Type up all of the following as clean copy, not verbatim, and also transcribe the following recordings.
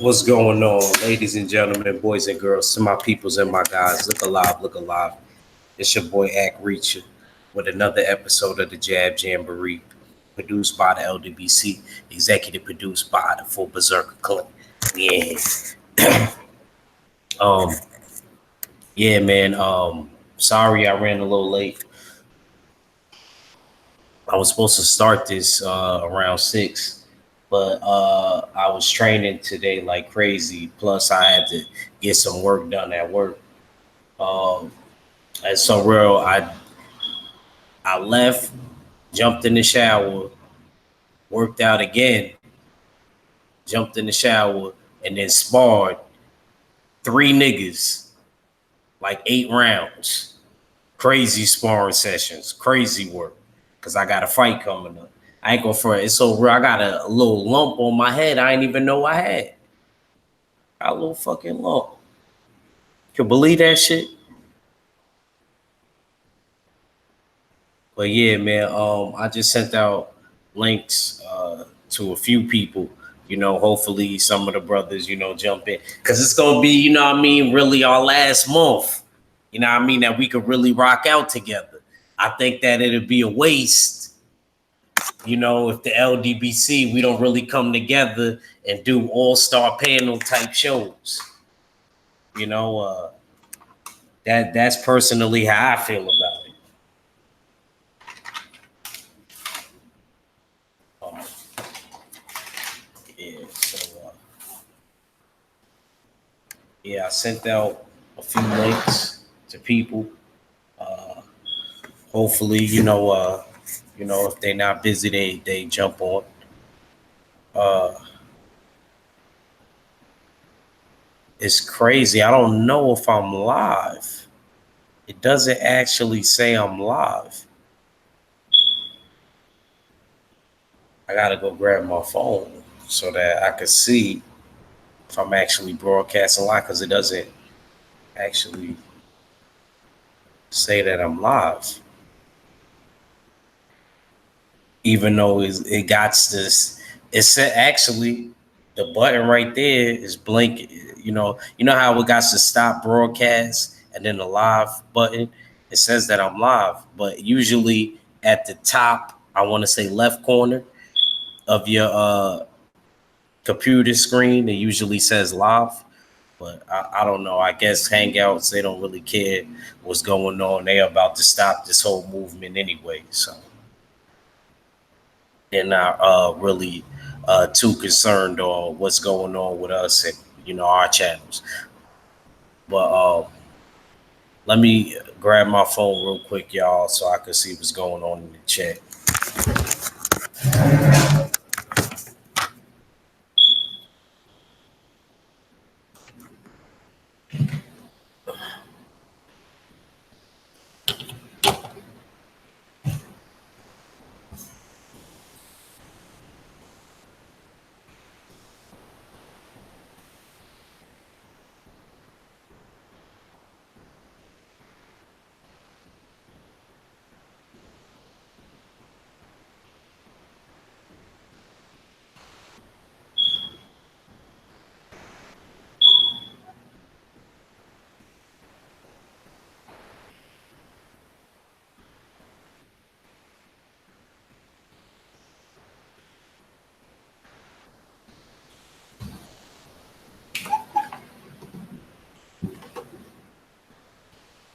What's going on, ladies and gentlemen, boys and girls, to my peoples and my guys? Look alive, look alive. It's your boy Ack Reacher with another episode of the Jab Jamboree, produced by the LDBC, executive produced by the Full Berserker Clinic. Yeah. um, yeah, man. Sorry I ran a little late. I was supposed to start this around 6, but I was training today like crazy. Plus, I had to get some work done at work. Um, and so real, I left, jumped in the shower, worked out again, jumped in the shower, and then sparred 3 niggas, like 8 rounds. Crazy sparring sessions, crazy work. Cause I got a fight coming up. I ain't gonna front. It's so real. I got a little lump on my head. I didn't even know I had. Got a little fucking lump. Can you believe that shit? But yeah, man. I just sent out links to a few people. Hopefully some of the brothers, jump in. Cause it's gonna be, really our last month. That we could really rock out together. I think that it'd be a waste, if the LDBC, we don't really come together and do all-star panel type shows. That's personally how I feel about it. Yeah, so I sent out a few links to people. Hopefully, if they're not busy, they jump on. Uh, it's crazy. I don't know if I'm live. It doesn't actually say I'm live. I gotta go grab my phone so that I can see if I'm actually broadcasting live, because it doesn't actually say that I'm live. Even though it got this, it said actually the button right there is blinking. You know how it got to stop broadcast and then the live button. It says that I'm live, but usually at the top, I want to say left corner of your computer screen, it usually says live. But I don't know. I guess Hangouts, they don't really care what's going on. They're about to stop this whole movement anyway. So they're not really too concerned on what's going on with us and our channels. But let me grab my phone real quick, y'all, so I can see what's going on in the chat.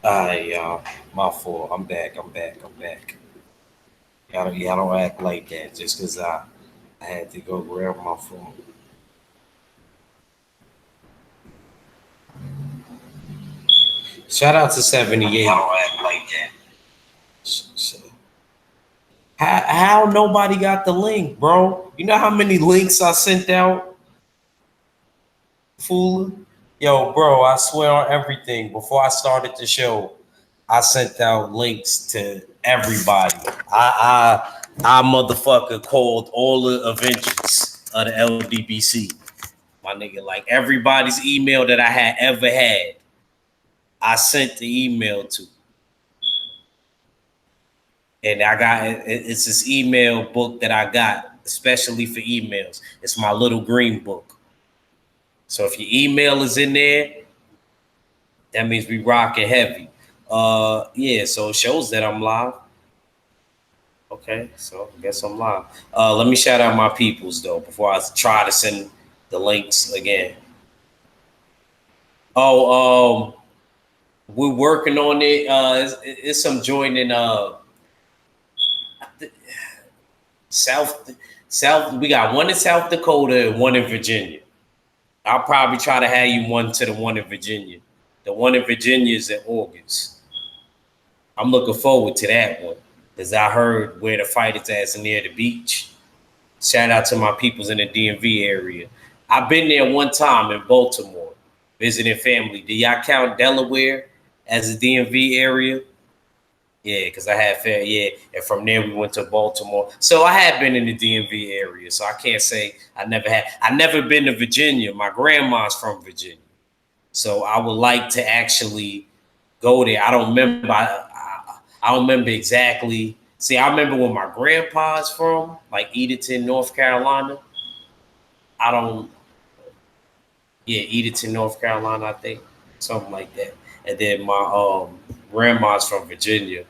All right, y'all. My fault. I'm back. Y'all don't act like that just because I had to go grab my phone. Shout out to 78. Y'all don't act like that. How nobody got the link, bro? You know how many links I sent out? Fool. Yo, bro, I swear on everything. Before I started the show, I sent out links to everybody. I motherfucker called all the Avengers of the LDBC. My nigga, like everybody's email that I had ever had, I sent the email to. And I got it's this email book that I got especially for emails. It's my little green book. So if your email is in there, that means we rocking heavy. Yeah, so it shows that I'm live. Okay, so I guess I'm live. Let me shout out my peoples though before I try to send the links again. Oh, we're working on it. It's some joining South South. We got one in South Dakota and one in Virginia. I'll probably try to have you one to the one in Virginia. The one in Virginia is in August. I'm looking forward to that one because I heard where the fight is at near the beach. Shout out to my peoples in the DMV area. I've been there one time in Baltimore visiting family. Do y'all count Delaware as a DMV area? Yeah, because I had fair, yeah, and from there we went to Baltimore. So I had been in the DMV area, so I can't say I never had. I never been to Virginia. My grandma's from Virginia, so I would like to actually go there. I don't remember. I don't remember exactly. See, I remember where my grandpa's from, like Edenton, North Carolina. I don't. Yeah, Edenton, North Carolina, I think, something like that. And then my grandma's from Virginia,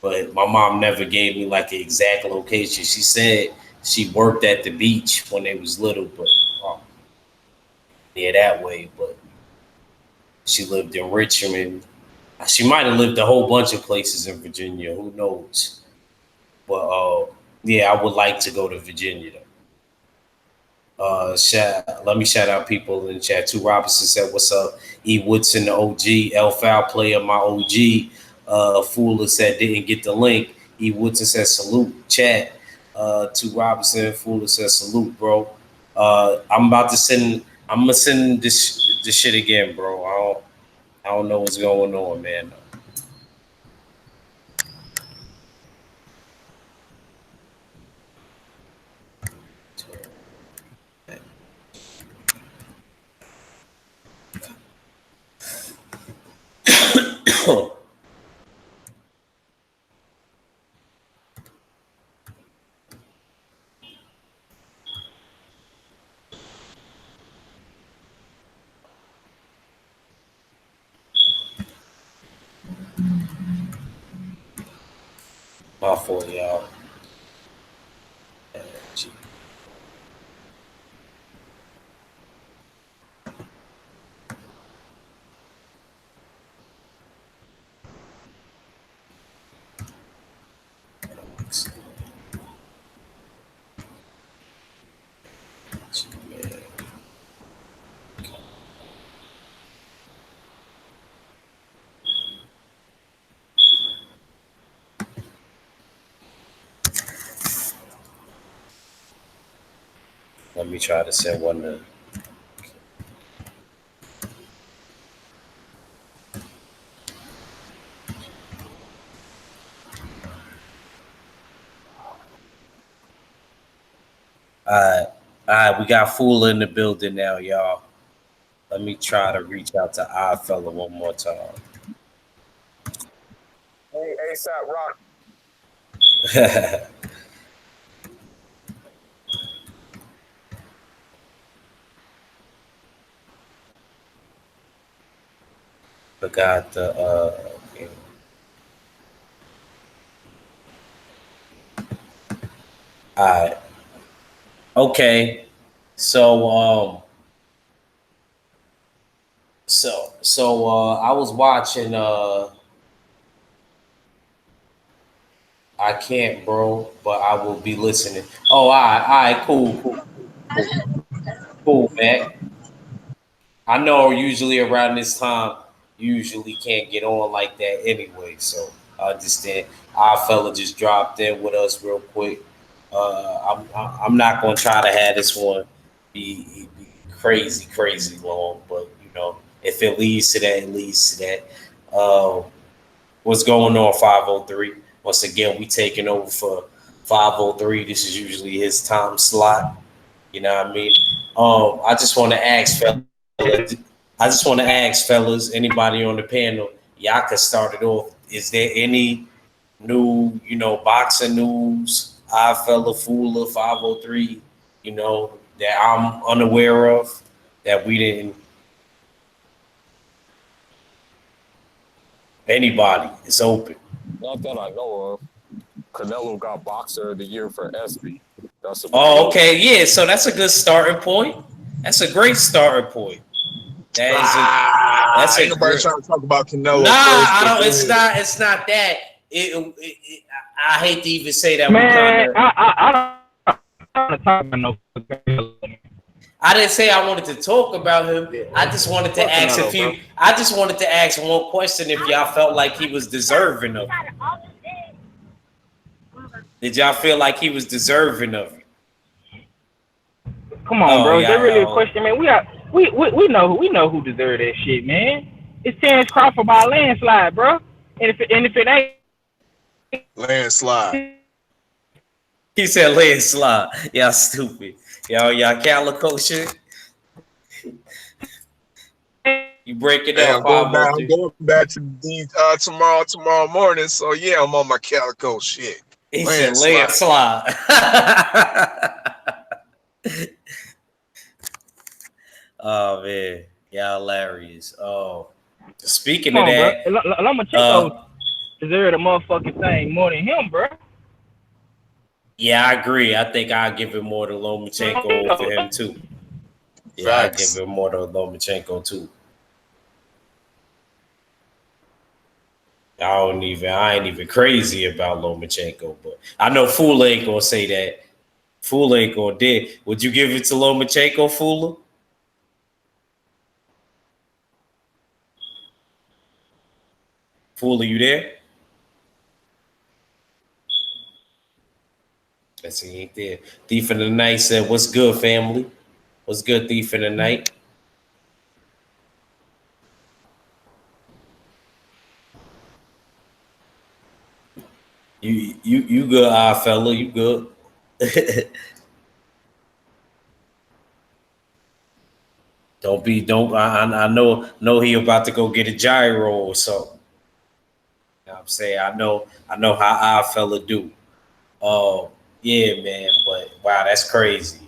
but my mom never gave me like an exact location. She said she worked at the beach when they was little, but yeah, that way. But she lived in Richmond. She might have lived a whole bunch of places in Virginia. Who knows? But yeah, I would like to go to Virginia though. Let me shout out people in the chat. Two Robinson said, "What's up?" E Woodson, the OG, L Foul player, my OG. Fuller said, "Didn't get the link." E Woodson said, "Salute." Chat. Two Robinson, Fuller said, "Salute, bro." I'm about to send. I'm gonna send this shit again, bro. I don't know what's going on, man. My fault, y'all. Let me try to send one to. All right, we got Fuller in the building now, y'all. Let me try to reach out to our fella one more time. Hey, ASAP Rock. Forgot the okay. All right. Okay. So I was watching I can't, bro, but I will be listening. Oh, all right, cool, man. I know usually around this time, you usually can't get on like that anyway. So I understand. Our fella just dropped in with us real quick. I'm not gonna try to have this one be crazy long, but you know, if it leads to that, it leads to that. What's going on, 503? Once again, we taking over for 503. This is usually his time slot. You know what I mean? I just want to ask, fellas. I just want to ask, fellas, anybody on the panel, y'all can start it off. Is there any new, boxing news? I fella Fooler 503, that I'm unaware of that we didn't. Anybody, it's open. Not that I know of. Canelo got Boxer of the Year for SB. That's about Oh, it. okay, yeah. So that's a good starting point. That's a great starting point. That is a that's Ain't a nobody great. trying to talk about Nah, Canelo first, I but don't. go It's ahead. not. It's not that. I hate to even say that we kind Man, of. I don't talk about no fucking. I didn't say I wanted to talk about him. I just wanted to Fuck ask a Canelo, bro. few. I just wanted to ask one question if y'all felt like he was deserving of it. Did y'all feel like he was deserving of it? Come on, Oh bro. Is that yeah, really a yo. question, man? We know who deserve that shit, man. It's Terrence Crawford by a landslide, bro. And if it ain't, Landslide. He said landslide. Y'all stupid. Y'all calico shit. You break it Hey, up, I'm going back. 503. I'm going back to the tomorrow morning. So yeah, I'm on my calico shit. He said Landslide. landslide. Oh man, y'all hilarious. Oh, speaking come of on, bro. that, Lomachenko uh, deserve the motherfucking thing more than him, bro. yeah, I agree. I think I give it more to Lomachenko over him too. Yeah, I give Facts. it more to Lomachenko too. I ain't even crazy about Lomachenko, but I know Fula ain't gonna say that. Fula ain't gonna did. Would you give it to Lomachenko, Fula? Fula, you there? Let's see, he ain't there. Thief in the Night said, "What's good, family? What's good, Thief in the Night?" You good, fella? You good? don't. I know he about to go get a gyro or something. You know what I'm saying? I know how fella do. Yeah, man. But wow, that's crazy.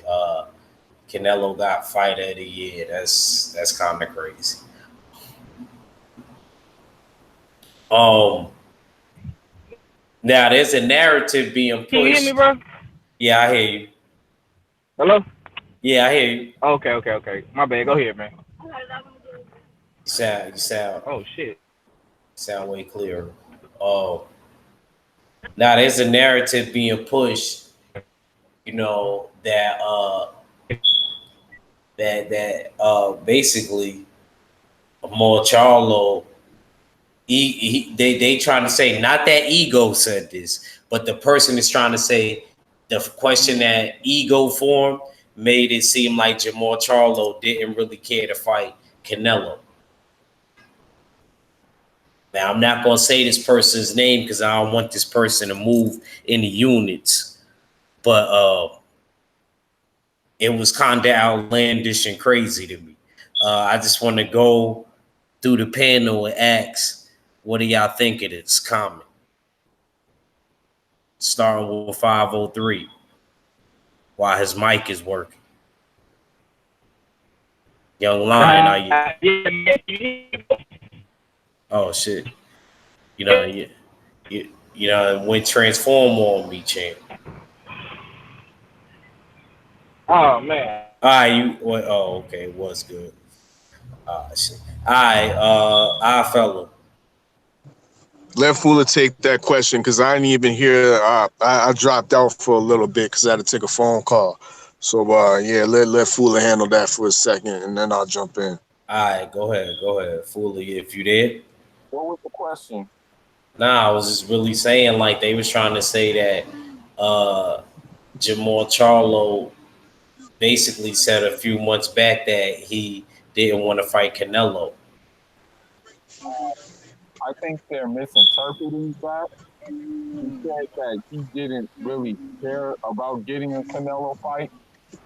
Canelo got fighter of the year. That's kind of crazy. Um, Now there's a narrative being Can you hear me, pushed. bro? Yeah, I hear you. Hello? Yeah, I hear you. You Okay. My bad. Go ahead, man. sound Oh shit. sound way clearer. Oh, now there's a narrative being pushed. You know that basically Mo Charlo. They trying to say not that Ego said this, but the person is trying to say the question that Ego formed made it seem like Jamal Charlo didn't really care to fight Canelo. Now I'm not gonna say this person's name because I don't want this person to move in the units, but it was kind of outlandish and crazy to me. I just want to go through the panel and ask, what do y'all think of this comment? Starting with 503 while his mic is working. Young Lion, are you? Oh shit! You know it went transform on me, champ. Oh man. All right, oh okay, it was good. Shit. All right, fella. Let Fula take that question because I didn't even hear. I dropped out for a little bit because I had to take a phone call. So yeah, let Fula handle that for a second, and then I'll jump in. All right, go ahead, Fully, if you did. What was the question? Nah, I was just really saying like they was trying to say that Jamal Charlo basically said a few months back that he didn't want to fight Canelo. I think they're misinterpreting that. He said that he didn't really care about getting a Canelo fight,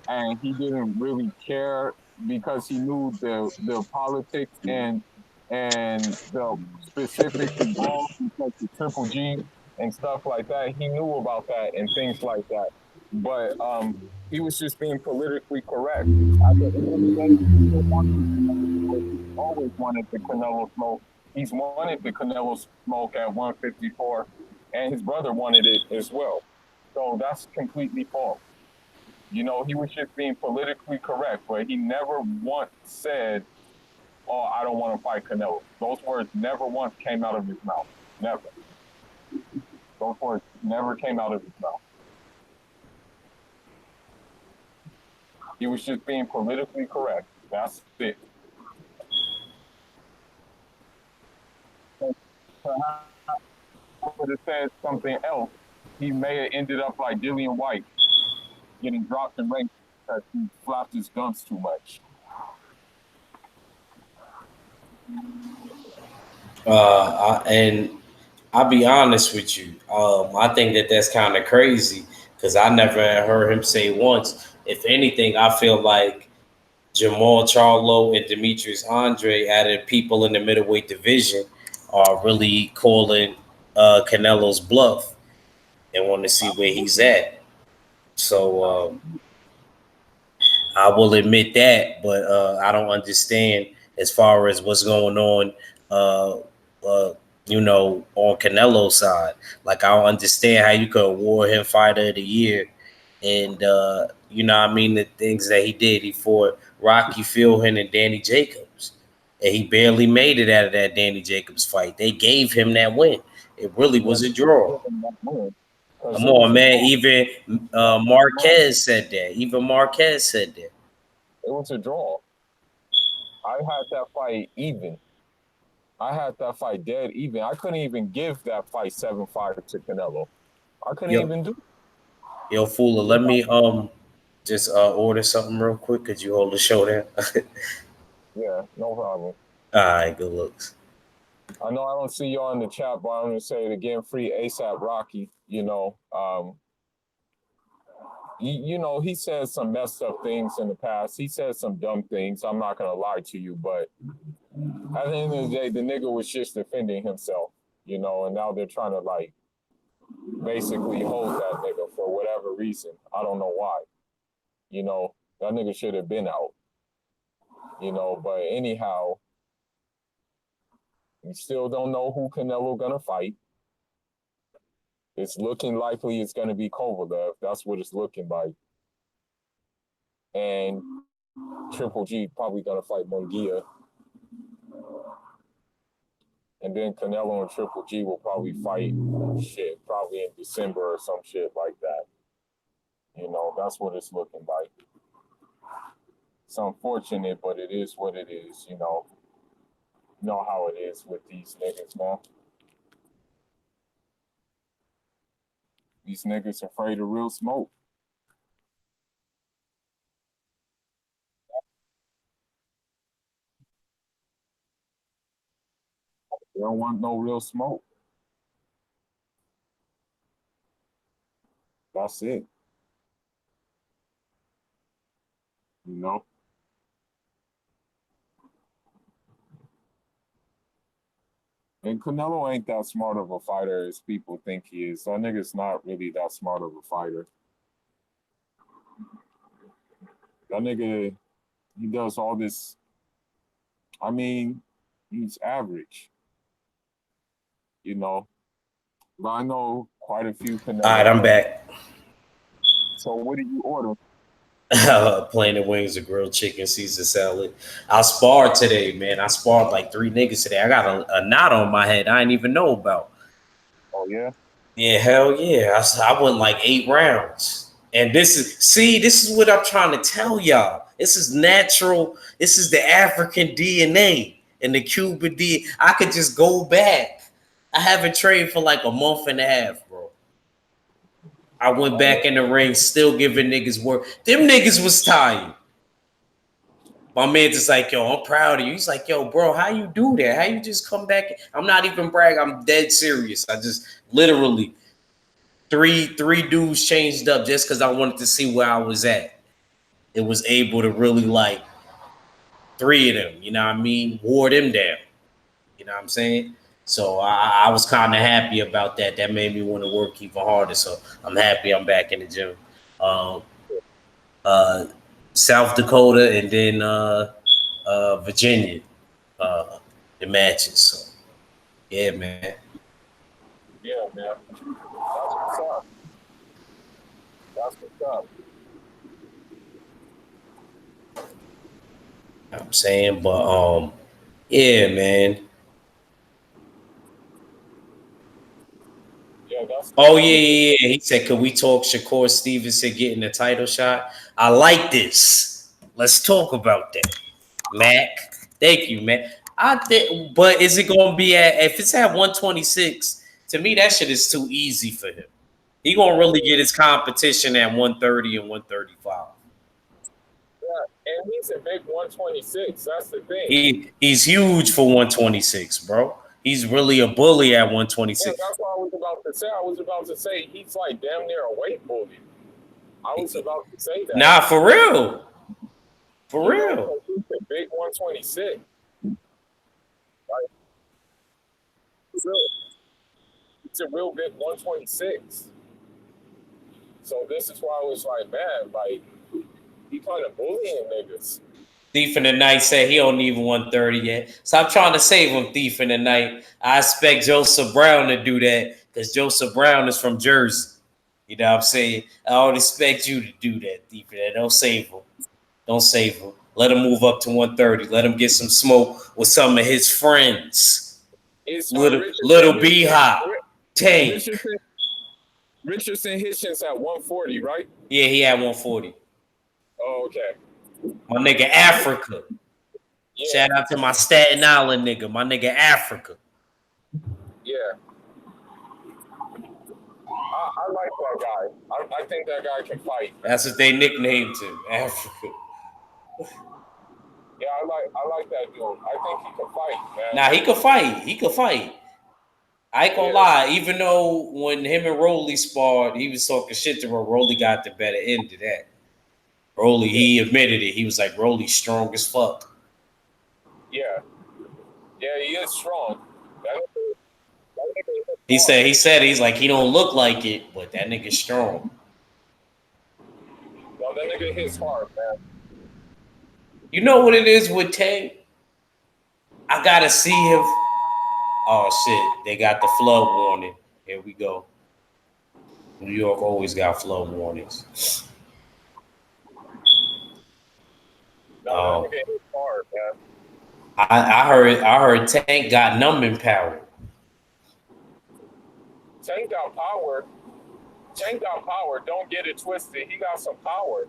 and he didn't really care because he knew the politics and the specifics involved, like the Triple G and stuff like that. He knew about that and things like that. But He was just being politically correct. At the end of the day, he still wanted the Canelo smoke. He's always wanted the Canelo smoke. He's wanted the Canelo smoke at 154, and his brother wanted it as well. So that's completely false. You know, he was just being politically correct, but he never once said, "Oh, I don't want to fight Canelo." Those words never once came out of his mouth. Never. Those words never came out of his mouth. He was just being politically correct. That's it. Perhaps if he would have said something else, he may have ended up like Dillian White, getting dropped in ranks because he flapped his gums too much. And I'll be honest with you. I think that that's kind of crazy because I never heard him say once. If anything, I feel like Jamal Charlo and Demetrius Andre, added people in the middleweight division, are really calling Canelo's bluff and want to see where he's at. So I will admit that, but I don't understand as far as what's going on. Uh, uh, on Canelo's side, like I don't understand how you could award him Fighter of the Year, and I mean the things that he did. He fought Rocky Philhin and Danny Jacobs, and he barely made it out of that Danny Jacobs fight. They gave him that win. It really Yeah, was a draw. because Come it on, was a man. draw. Even Marquez said that. Even Marquez said that. It was a draw. I had that fight even. I had that fight dead even. I couldn't even give that fight 7-5 to Canelo. I couldn't Yo, even do yo, Fooler, let me just order something real quick. Could you hold the show there? Yeah, no problem. All right, good looks. I know I don't see y'all in the chat, but I'm gonna say it again. Free ASAP Rocky. He said some messed up things in the past. He said some dumb things. I'm not gonna lie to you, but at the end of the day, the nigga was just defending himself, and now they're trying to like basically hold that nigga for whatever reason. I don't know why. That nigga should have been out. But anyhow, we still don't know who Canelo gonna fight. It's looking likely it's gonna be Kovalev. That's what it's looking like. And Triple G probably gonna fight Munguia. And then Canelo and Triple G will probably fight probably in December or some shit like that. That's what it's looking like. It's unfortunate, but it is what it is, You know how it is with these niggas, man. These niggas afraid of real smoke. They don't want no real smoke. That's it. You know? And Canelo ain't that smart of a fighter as people think he is. That nigga's not really that smart of a fighter. That nigga, he does all this. I mean, he's average, But I know quite a few Canelo. All right, I'm back. So what did you order? Plain and wings, a grilled chicken, Caesar salad. I sparred today, man. I sparred like 3 niggas today. I got a knot on my head I didn't even know about. Oh, yeah? Yeah, hell yeah. I went like 8 rounds. And this is what I'm trying to tell y'all. This is natural. This is the African DNA and the Cuban DNA. I could just go back. I haven't trained for like a month and a half, bro. I went back in the ring, still giving niggas work. Them niggas was tired. My man just like, yo, I'm proud of you. He's like, yo, bro, how you do that? How you just come back? I'm not even bragging. I'm dead serious. I just literally three dudes changed up just because I wanted to see where I was at. It was able to really like 3 of them, you know what I mean? Wore them down. You know what I'm saying? So I was kind of happy about that. That made me want to work even harder. So I'm happy I'm back in the gym. uh, South Dakota, and then Virginia. The matches. So yeah, man. Yeah, man. That's what's up. That's what's up. I'm saying, but yeah, man. Yeah, Oh yeah, I mean, yeah, yeah. He said, "Could we talk Shakur Stevenson getting a title shot?" I like this. Let's talk about that, Mac. Thank you, man. I think, but is it going to be at? If it's at 126, to me that shit is too easy for him. He gonna really get his competition at 130 and 135. yeah, and he's a big 126. That's the thing. He's huge for 126, bro. He's really a bully at Yeah, 126. that's what I was about to say. I was about to say he's like damn near a weight bully. I was about to say that. Nah, for real. For You know, real. he's a big 126. Like, he's real, he's a real big 126. So this is why I was like, man, like he kind of bullying niggas. Thief in the Night said he don't even 130 yet. So I'm trying to save him, Thief in the Night. I expect Joseph Brown to do that because Joseph Brown is from Jersey. You know what I'm saying? I don't expect you to do that, Thief in the Night. Don't save him. Don't save him. Let him move up to 130. Let him get some smoke with some of his friends. Is Little B Hop, Tank. Richardson Hitchens at 140, right? Yeah, he had 140. Oh, okay. My nigga Africa. Yeah, Shout out to my Staten Island nigga. My nigga Africa. yeah. I like that guy. I think that guy can fight. That's what they nicknamed him, Africa. Yeah, I like that dude. I think he can fight, man. Now he could fight. He could fight. I ain't gonna lie. Even though when him and Rolly sparred, he was talking shit to her. Rolly got the better end of that. Rolly, he admitted it. He was like, Rolly's strong as fuck. Yeah. Yeah, he is strong. That nigga He said he's like, he don't look like it, but that nigga's strong. no, that nigga hits hard, man. You know what it is with Tank? I gotta see him. Oh shit, they got the flood warning. Here we go. New York always got flood warnings. No, that nigga hits hard, man. I heard Tank got numbing power. Tank got power. Tank got power. Don't get it twisted. He got some power.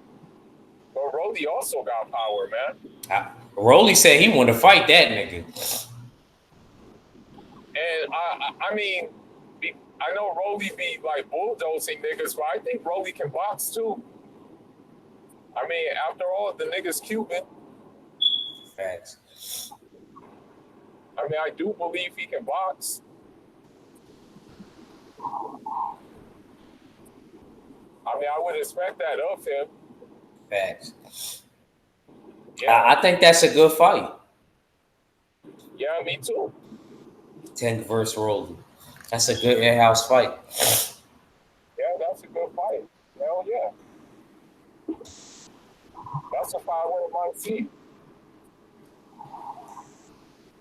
But Rolly also got power, man. Rolly said he want to fight that nigga. And I mean, I know Rolly be like bulldozing niggas, but I think Rolly can box too. I mean, after all, the nigga's Cuban. Facts. I mean, I do believe he can box. I mean, I would expect that of him. Facts. Yeah, I think that's a good fight. yeah, me too. Tank versus Rolly. That's a good in-house fight. Yeah, that's a good fight. Hell yeah. That's a fight I might see.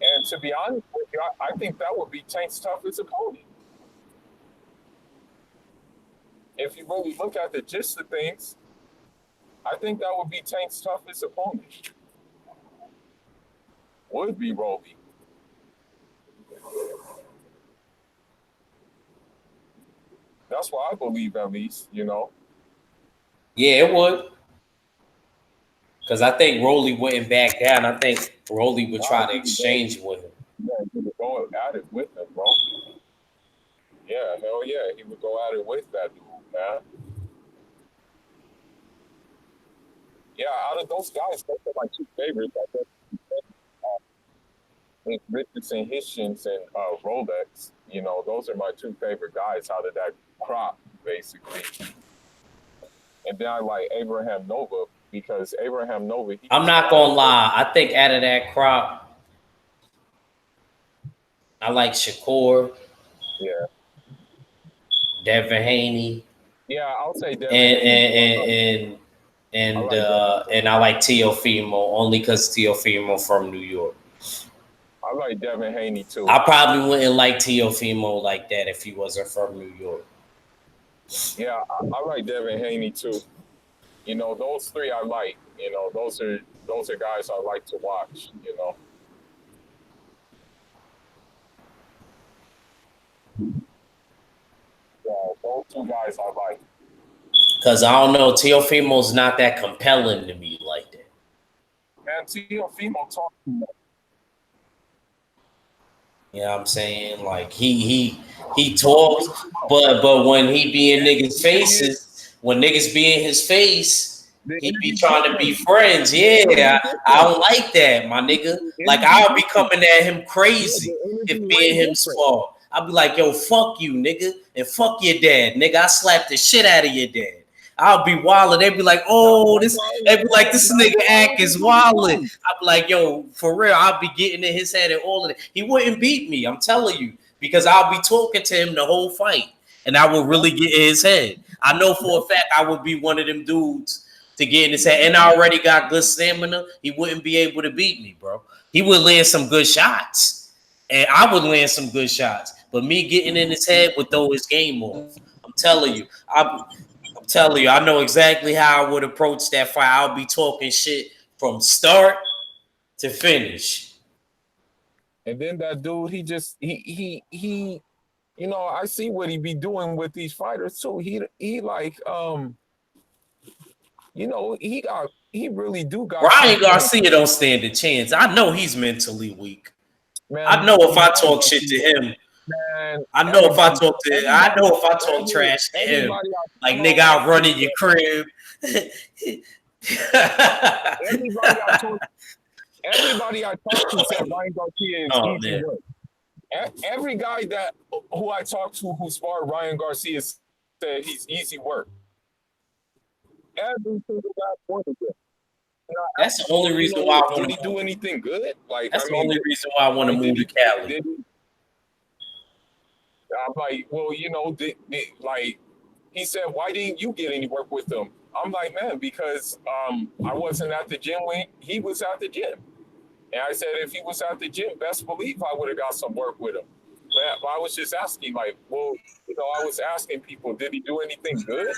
And to be honest with you, I think that would be Tank's toughest opponent. If you really look at the gist of things, I think that would be Tank's toughest opponent. Would be Rolly. That's what I believe, at least, you know. Yeah, it would. Because I think Rolly wouldn't back down. I think Rolly would try to exchange with him. Yeah, he would go at it with him, bro. Yeah, hell yeah, he would go at it with that dude, man. Yeah, out of those guys, those are my two favorites. I think Richardson, Hitchens, and Rolex. You know, those are my two favorite guys out of that crop, basically. And then I like Abraham Nova because Abraham Nova. I'm not gonna lie. I think out of that crop, I like Shakur, Yeah. Devin Haney, Yeah, I'll say Devin Haney. I like Devin. and I like Teofimo only because Teofimo from New York. I like Devin Haney too. I probably wouldn't like Teofimo like that if he wasn't from New York. Yeah, I like Devin Haney too. You know, those three I like. You know, those are guys I like to watch. You know. Yeah, those two guys I like. Cause I don't know, Teofimo's not that compelling to me like that. Man, Teofimo talking. You know what I'm saying? Like he talks, but when he be in niggas' faces, when niggas be in his face, The he be energy trying to be different. friends. The energy Yeah, I different. don't like that, my nigga. The Like energy I'll be different. coming at him Yeah, crazy the energy if way being him different. small. I'll be like, yo, fuck you, nigga, and fuck your dad, nigga. I slapped the shit out of your dad. I'll be wildin'. They be like, oh, That's this. why. They be like, this That's nigga why I act don't is do it wildin'. too. I'll be like, yo, for real. I'll be getting in his head and all of it. He wouldn't beat me. I'm telling you, because I'll be talking to him the whole fight, and I will really get in his head. I know for a fact I would be one of them dudes to get in his head, and I already got good stamina. He wouldn't be able to beat me, bro. He would land some good shots, and I would land some good shots. But me getting in his head would throw his game off. I'm telling you. I'm telling you, I know exactly how I would approach that fight. I'll be talking shit from start to finish. And then that dude, he. You know, I see what he be doing with these fighters too. He like you know, he really do got Ryan something. Garcia don't stand a chance. I know he's mentally weak. I Man, know if I Ryan talk shit to Garcia, him, man, I know if I everybody, talk to, I everybody, know if I talk trash to him, everybody like hold nigga, on, I'll run in your crib. everybody I talk, everybody I talk to said Ryan Garcia is Oh easy man, work. Every guy that who I talked to who sparred Ryan Garcia said he's easy work. Every single guy pointed to him. And I that's asked the him, well, only you reason why know, I did want he to. do anything good? Like, That's I the mean, only reason why I want to like, move to Cali. did he? I'm like, well, you know, like he said, why didn't you get any work with him? I'm like, man, because I wasn't at the gym when he was at the gym. And I said, if he was at the gym, best believe I would have got some work with him. But I was just asking, like, well, you know, I was asking people, did he do anything good?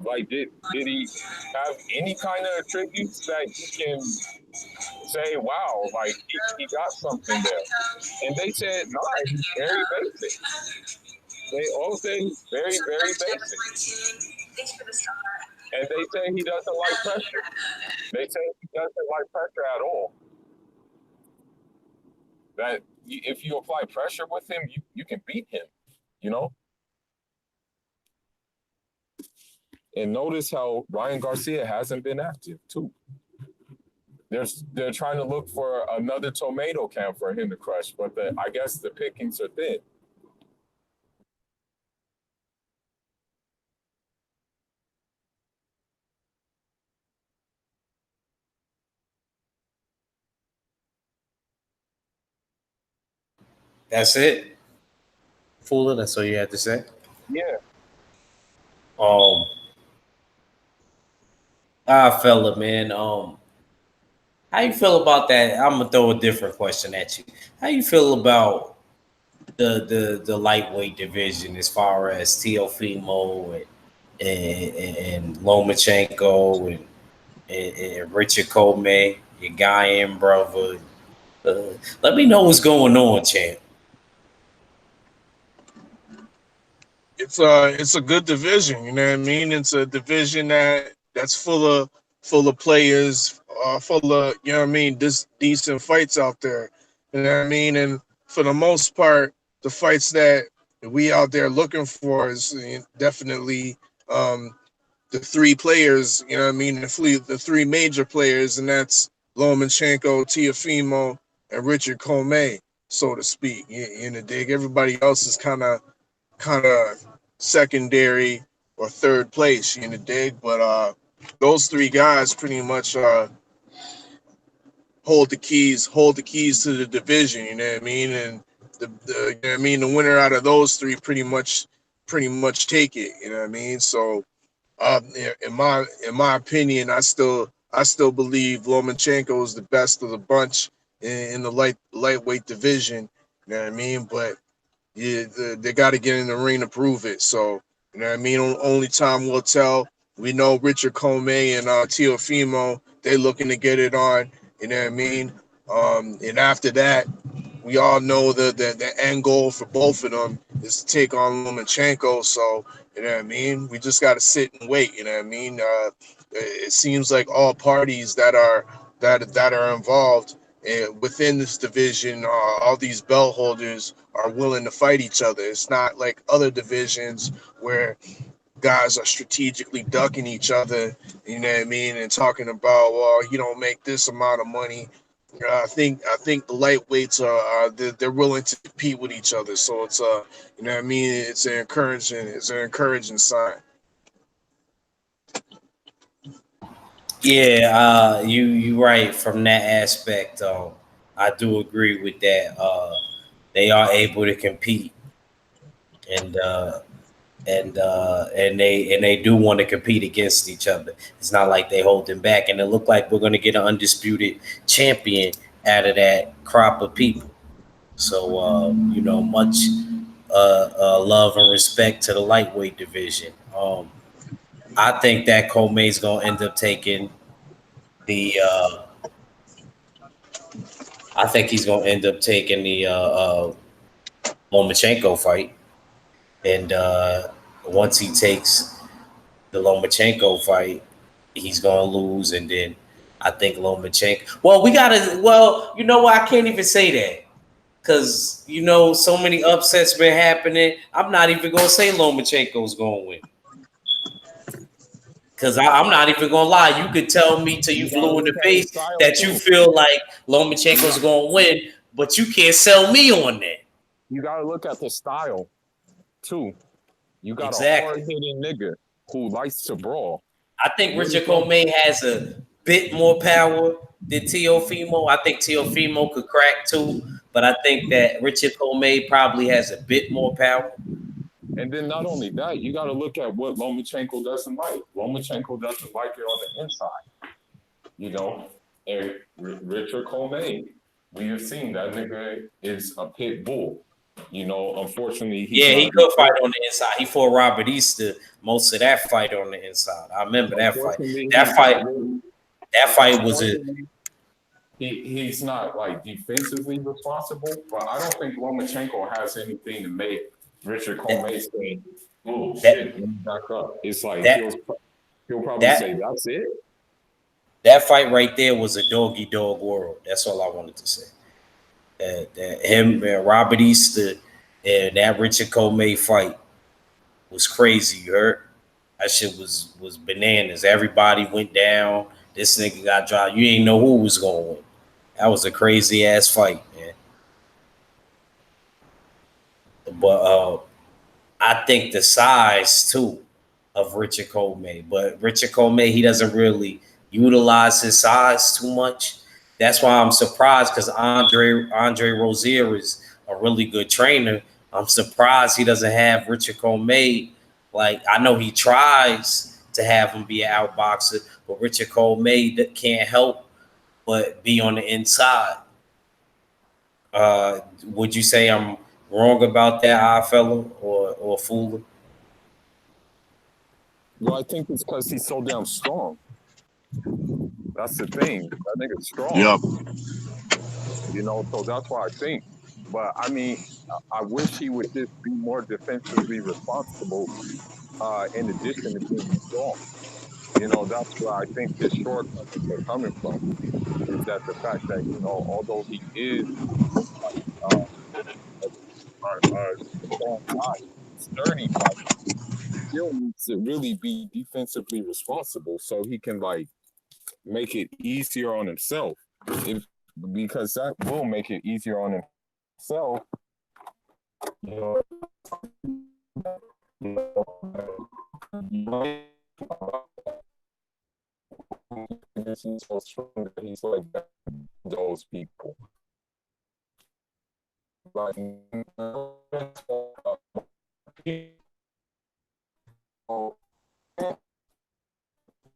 Like, did he have any kind of attributes that you can say, wow, like he got something there? And they said, no, he's very basic. They all say he's very, very basic. And they say he doesn't like pressure. They say he doesn't like pressure at all. That if you apply pressure with him, you can beat him, you know? And notice how Ryan Garcia hasn't been active, too. They're trying to look for another tomato can for him to crush, but I guess the pickings are thin. That's it, Fuller. That's all you had to say. Yeah, Um, fella, man. How you feel about that? I'm gonna throw a different question at you. How you feel about the lightweight division as far as Teofimo and Lomachenko and Richard Comey, your guy and brother? Let me know what's going on, champ. It's a good division, you know what I mean? It's a division that's full of players, full of, you know what I mean, this decent fights out there. You know what I mean? And for the most part, the fights that we out there looking for is definitely um the three players, you know what I mean, the three major players, and that's Lomachenko, Tiafimo, and Richard Comey, so to speak. You know, dig. Everybody else is kind of secondary or third place, you know, dig. But those three guys pretty much hold the keys to the division, you know what I mean? And the you know what I mean, the winner out of those three pretty much take it, you know what I mean? So In my opinion, I still believe Lomachenko is the best of the bunch in the lightweight division. You know what I mean? But yeah, they got to get in the ring to prove it. So you know what I mean. Only time will tell. We know Richard Comey and Teofimo, they looking to get it on. You know what I mean. And after that, we all know the end goal for both of them is to take on Lomachenko. So you know what I mean. We just got to sit and wait. You know what I mean. It seems like all parties that are involved within this division, all these belt holders are willing to fight each other. It's not like other divisions where guys are strategically ducking each other, you know what I mean, and talking about, well, you don't make this amount of money. I think the lightweights they're willing to compete with each other. So it's you know what I mean, it's an encouraging sign. Yeah, you right from that aspect. I do agree with that. They are able to compete, and and they do want to compete against each other. It's not like they holding back, and it look like we're going to get an undisputed champion out of that crop of people. So much love and respect to the lightweight division. I think that Comey's going to end up taking the. I think he's going to end up taking the Lomachenko fight, and once he takes the Lomachenko fight, he's gonna lose, and then I think Lomachenko. Well, we gotta. Well, you know what? I can't even say that because so many upsets been happening. I'm not even gonna say Lomachenko's gonna win because I'm not even gonna lie. You could tell me till you You gotta flew in look the at his face style that you too. feel like You Lomachenko's got gonna win, but you can't sell me on that. you gotta look at the style too. You got a hard Exactly. hitting nigga who likes to brawl. I think What is Richard that? Comey has a bit more power than Teofimo. I think Teofimo could crack too, but I think that Richard Comey probably has a bit more power. And then not only that, you got to look at what Lomachenko doesn't like. Lomachenko doesn't like it on the inside, you know. And Richard Comey, we have seen that nigga is a pit bull. Unfortunately, he's Yeah, not he a big could fight boy. on the inside. He fought Robert Easter most of that fight on the inside. I remember that fight. Unfortunately, That he's not fight, really. that fight was a Unfortunately, he's not like defensively responsible. But I don't think Lomachenko has anything to make Richard that Comey say, "Oh shit, that let me back up." It's like that he'll probably say, that "That's it." that fight right there was a doggy dog world. That's all I wanted to say. That him and Robert Easter and that Richard Comey fight was crazy. You heard? That shit was bananas. Everybody went down. This nigga got dropped. You ain't know who was going to win. That was a crazy ass fight, man. But I think the size too of Richard Comey. But Richard Comey, he doesn't really utilize his size too much. That's why I'm surprised because Andre Rozier is a really good trainer. I'm surprised he doesn't have Richard Comey. Like I know he tries to have him be an outboxer, but Richard Comey that can't help but be on the inside. Would you say I'm wrong about that, I fella, or Fuller? Well, I think it's because he's so damn strong. That's the thing. That nigga's strong, Yep. so that's why I think. But I mean, I wish he would just be more defensively responsible, in addition to being strong. That's where I think his shortcomings are coming from. Is that the fact that, although he is a strong guy, sturdy fighter, still needs to really be defensively responsible so he can like make it easier on himself. If Because that will make it easier on himself. You know, you know, he's so strong that he's like those people. Like,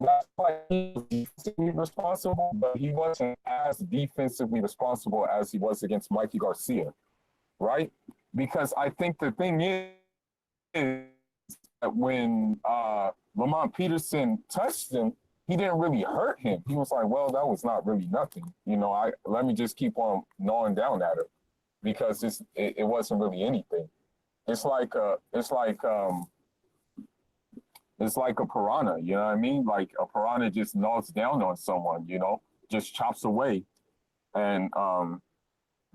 last fight, he was defensively responsible, but he wasn't as defensively responsible as he was against Mikey Garcia, right? Because I think the thing is that when Lamont Peterson touched him, he didn't really hurt him. He was like, well, that was not really nothing. Let me just keep on gnawing down at him because it wasn't really anything. It's like a piranha, you know what I mean? Like a piranha just gnaws down on someone, just chops away, and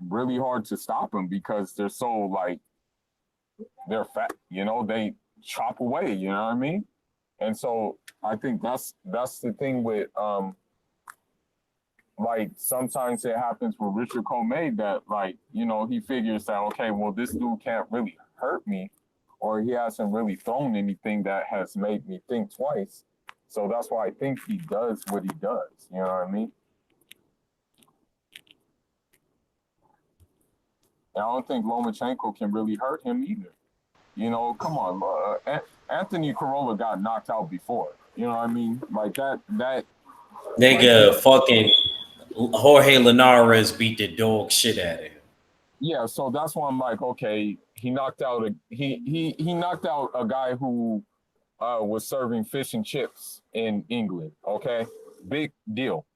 really hard to stop them because they're so they're fat, they chop away, you know what I mean? And so I think that's the thing with sometimes it happens with Richard Comey that he figures that, okay, well, this dude can't really hurt me, or he hasn't really thrown anything that has made me think twice. So that's why I think he does what he does. You know what I mean? And I don't think Lomachenko can really hurt him either. Come on. Anthony Corolla got knocked out before. You know what I mean? Like that. Nigga, fucking Jorge Linares beat the dog shit out of him. Yeah, so that's why I'm like, okay, he knocked out a guy who was serving fish and chips in England. Okay, big deal.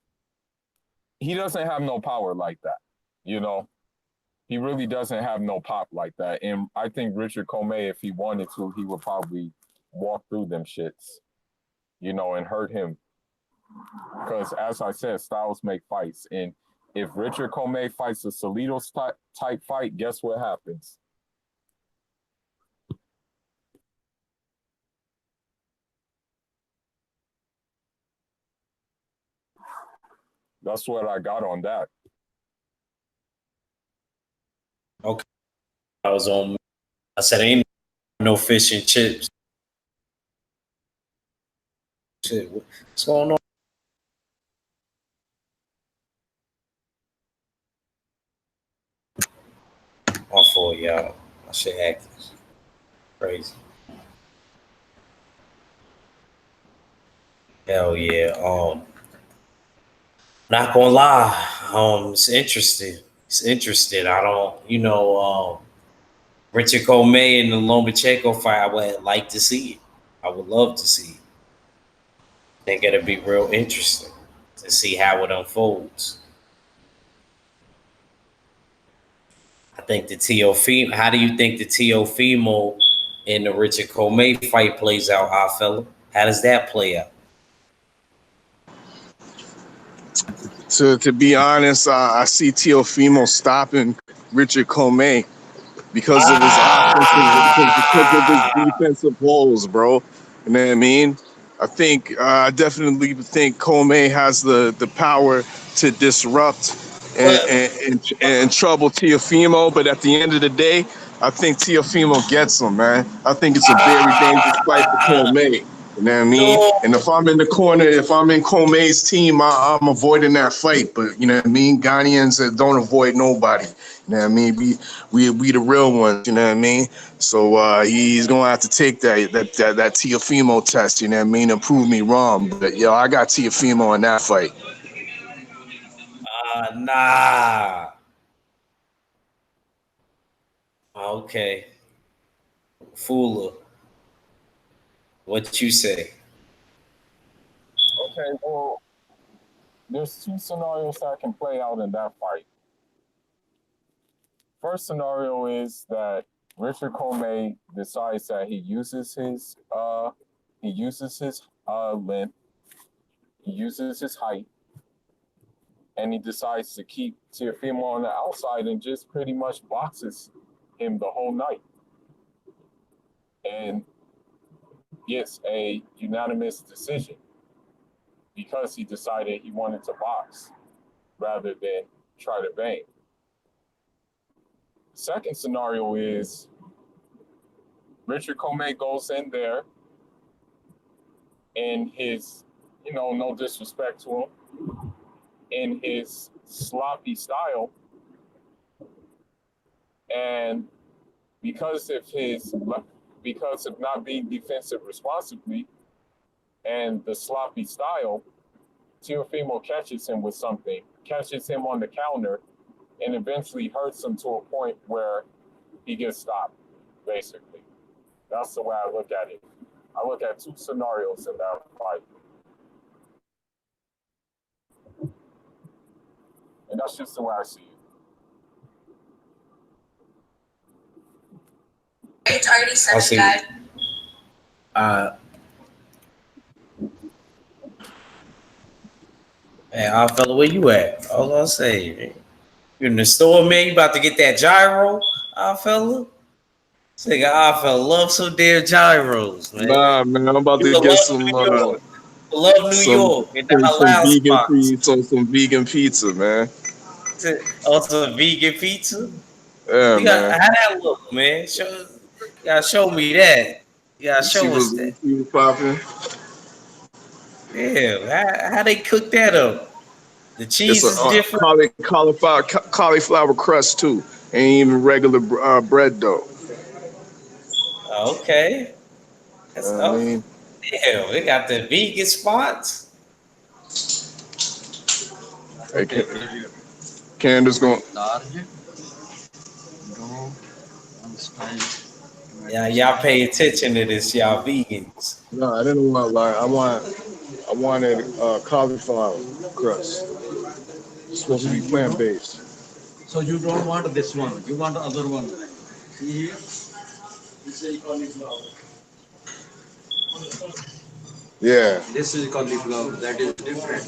He doesn't have no power like that. He really doesn't have no pop like that. And I think Richard Comey, if he wanted to, he would probably walk through them shits, and hurt him. Because as I said, styles make fights. And if Richard Comey fights a Salido type fight, guess what happens? That's what I got on that. Okay. I said, ain't no fish and chips. Shit, what's going on? My fault, y'all. My shit acting crazy. Hell yeah. Not gonna lie. It's interesting. It's interesting. I don't, Richard Comey and the Lomachenko fight, I would like to see it. I would love to see it. I think it'd be real interesting to see how it unfolds. I think the Teofimo. How do you think the Teofimo and the Richard Comey fight plays out, our fella? How does that play out? To be honest, I see Teofimo stopping Richard Comey because of his because of his defensive holes, bro. You know what I mean? I definitely think Comey has the power to disrupt and trouble Teofimo, but at the end of the day, I think Teofimo gets him, man. I think it's a very dangerous fight for Comey. You know what I mean? No. And if I'm in the corner, if I'm in Comey's team, I'm avoiding that fight. But you know what I mean? Ghanaians don't avoid nobody. You know what I mean? We the real ones. You know what I mean? So he's gonna have to take that Teofimo test. You know what I mean? And prove me wrong. But yo, I got Teofimo in that fight. Nah. Okay. Fuller. What you say? Okay, well, there's two scenarios that can play out in that fight. First scenario is that Richard Comey decides that he uses his length, he uses his height, and he decides to keep Teofimo on the outside and just pretty much boxes him the whole night. And gets a unanimous decision because he decided he wanted to box rather than try to bang. Second scenario is Richard Comey goes in there in his, no disrespect to him, in his sloppy style. And because of not being defensive responsibly, and the sloppy style, Teofimo catches him with something, catches him on the counter, and eventually hurts him to a point where he gets stopped, basically. That's the way I look at it. I look at two scenarios in that fight. And that's just the way I see it. It's already I'll 7, see. guys. Hey, odd fella, where you at? I was gonna say, man. You in the store, man? You about to get that gyro, odd fella? Say, odd fella, love some damn gyros, man. Nah, man, I'm about You to would get love some New York. Love New some York and the halal vegan spots. feeds on some vegan pizza, man. Also, vegan pizza. Yeah, You got man. how that look, man? You gotta show me that. You gotta You see show us that. what's popping? Yeah, how they cook that up? The It's cheese a is different. cauliflower crust too. Ain't even regular bread dough. Okay, that's I up. mean, Damn, they got the vegan spots. hey, Candace going. Yeah, y'all pay attention to this, y'all vegans. No, I didn't want like I wanted cauliflower crust. It's supposed to be plant based. So you don't want this one, you want the other one. See here? This is cauliflower. Yeah. This is cauliflower, that is different.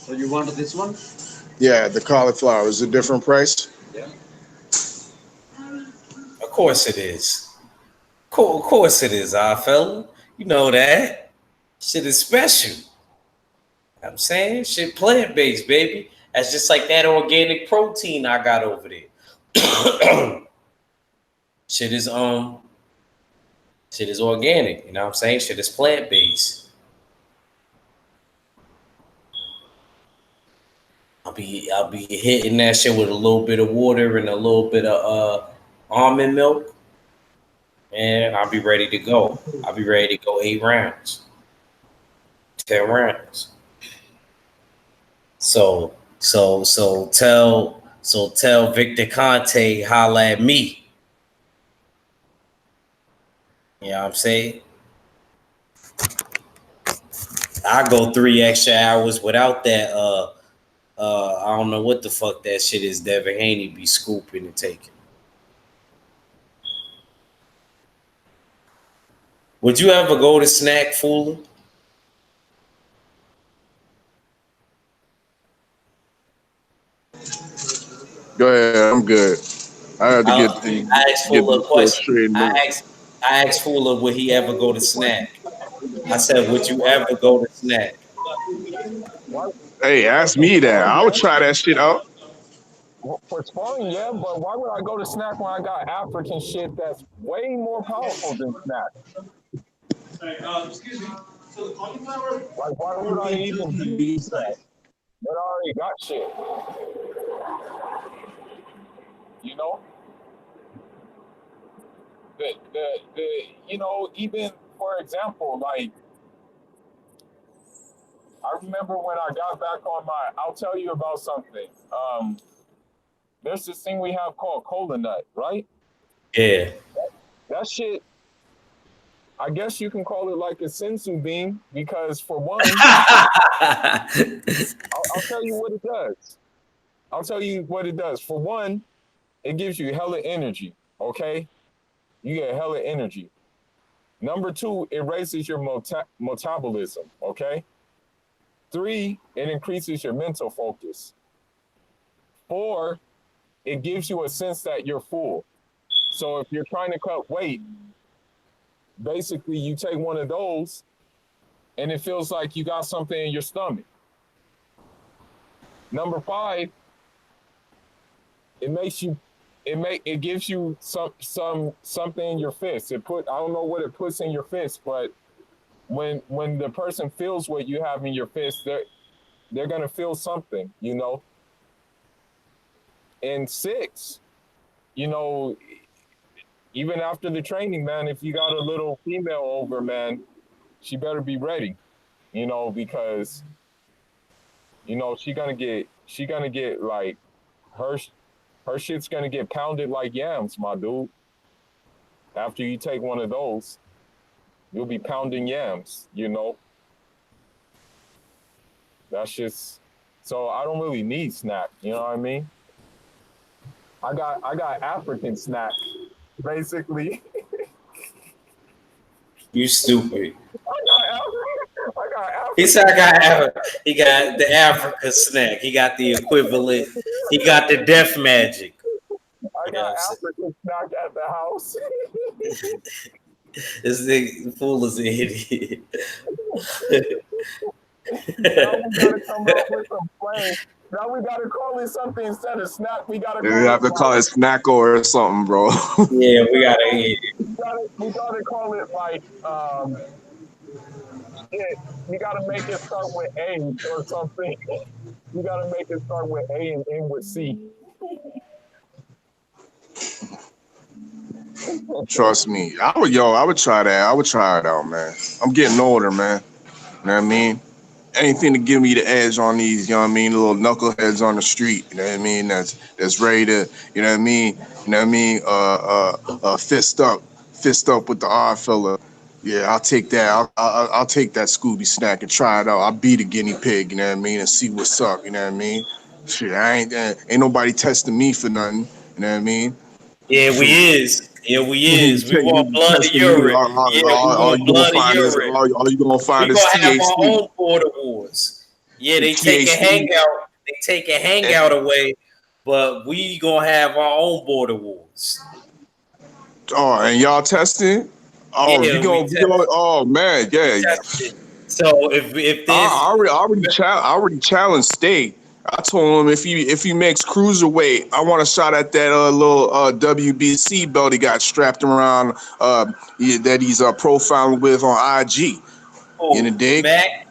So you want this one? Yeah, the cauliflower is a different price. Yeah. Of course it is. Of course it is, our fella. You know that. Shit is special. I'm saying shit plant based, baby. That's just like that organic protein I got over there. shit is shit is organic. You know what I'm saying? Shit is plant based. I'll be hitting that shit with a little bit of water and a little bit of almond milk, and I'll be ready to go. I'll be ready to go 8 rounds, 10 rounds. So tell Victor Conte holla at me. You know what I'm saying? I go 3 extra hours without that I don't know what the fuck that shit is Devin Haney be scooping and taking. Would you ever go to Snack Fuller? Go ahead, I'm good. I had to I asked get Fuller a this stuff question. straightened out. I asked Fuller would he ever go to Snack? I said, would you ever go to Snack? Why, Hey, ask me that. I would try that shit out. for sparring, yeah, but why would I go to snack when I got African shit that's way more powerful than snack? Excuse me. So the cauliflower Like, why would I protein even juice will do be that? inside. But I already got shit, you know? Even for example, like, I remember when I got back on I'll tell you about something. There's this thing we have called cola nut, right? Yeah. That shit, I guess you can call it like a sensu bean because for one, I'll tell you what it does. I'll tell you what it does. For one, it gives you hella energy, okay? You get hella energy. Number two, it raises your metabolism, okay? 3, it increases your mental focus. 4, it gives you a sense that you're full. So if you're trying to cut weight, basically you take one of those and it feels like you got something in your stomach. Number 5, it gives you something in your fist. I don't know what it puts in your fist, but when the person feels what you have in your fist, they're gonna feel something, you know. And 6, you know, even after the training, man, if you got a little female over, man, she better be ready, because she gonna get like her shit's gonna get pounded like yams, my dude. After you take one of those, you'll be pounding yams. That's just so I don't really need snack, you know what I mean? I got African snack, basically. You stupid. I got He African. said he got the Africa snack. He got the equivalent. He got the death magic. I You know what got I'm saying? African snack at the house. This nigga fool is an idiot. Now we gotta come up with some plans. Now we gotta call it something instead of snack. We gotta You call have it to call it Snacko or something, bro. Yeah, we gotta. we gotta call it like shit. We gotta make it start with A or something. We gotta make it start with A and end with C. Trust me. I would try that. I would try it out, man. I'm getting older, man. You know what I mean? Anything to give me the edge on these, you know what I mean, little knuckleheads on the street, you know what I mean, that's ready to, you know what I mean, fist up with the odd fella. Yeah, I'll take that. I'll take that Scooby snack and try it out. I'll be the guinea pig, you know what I mean, and see what's up, you know what I mean. Shit, ain't nobody testing me for nothing, you know what I mean. Yeah, we Shoot. is. Yeah, we is. We want You blood and testing me. urine. Yeah, we All want you gonna blood and find is urine. all you gonna We find is gonna have our THC. own border wars. Yeah, they take a THC. hangout. They take a hangout away, but we gonna have our own border wars. Oh, and y'all testing? Oh, Yeah, we going. Oh man, we yeah. tested. So if there's I already challenged State. I told him if he makes cruiserweight, I want a shot at that little WBC belt he got strapped around that he's profiling with on IG. In the dig? Mac,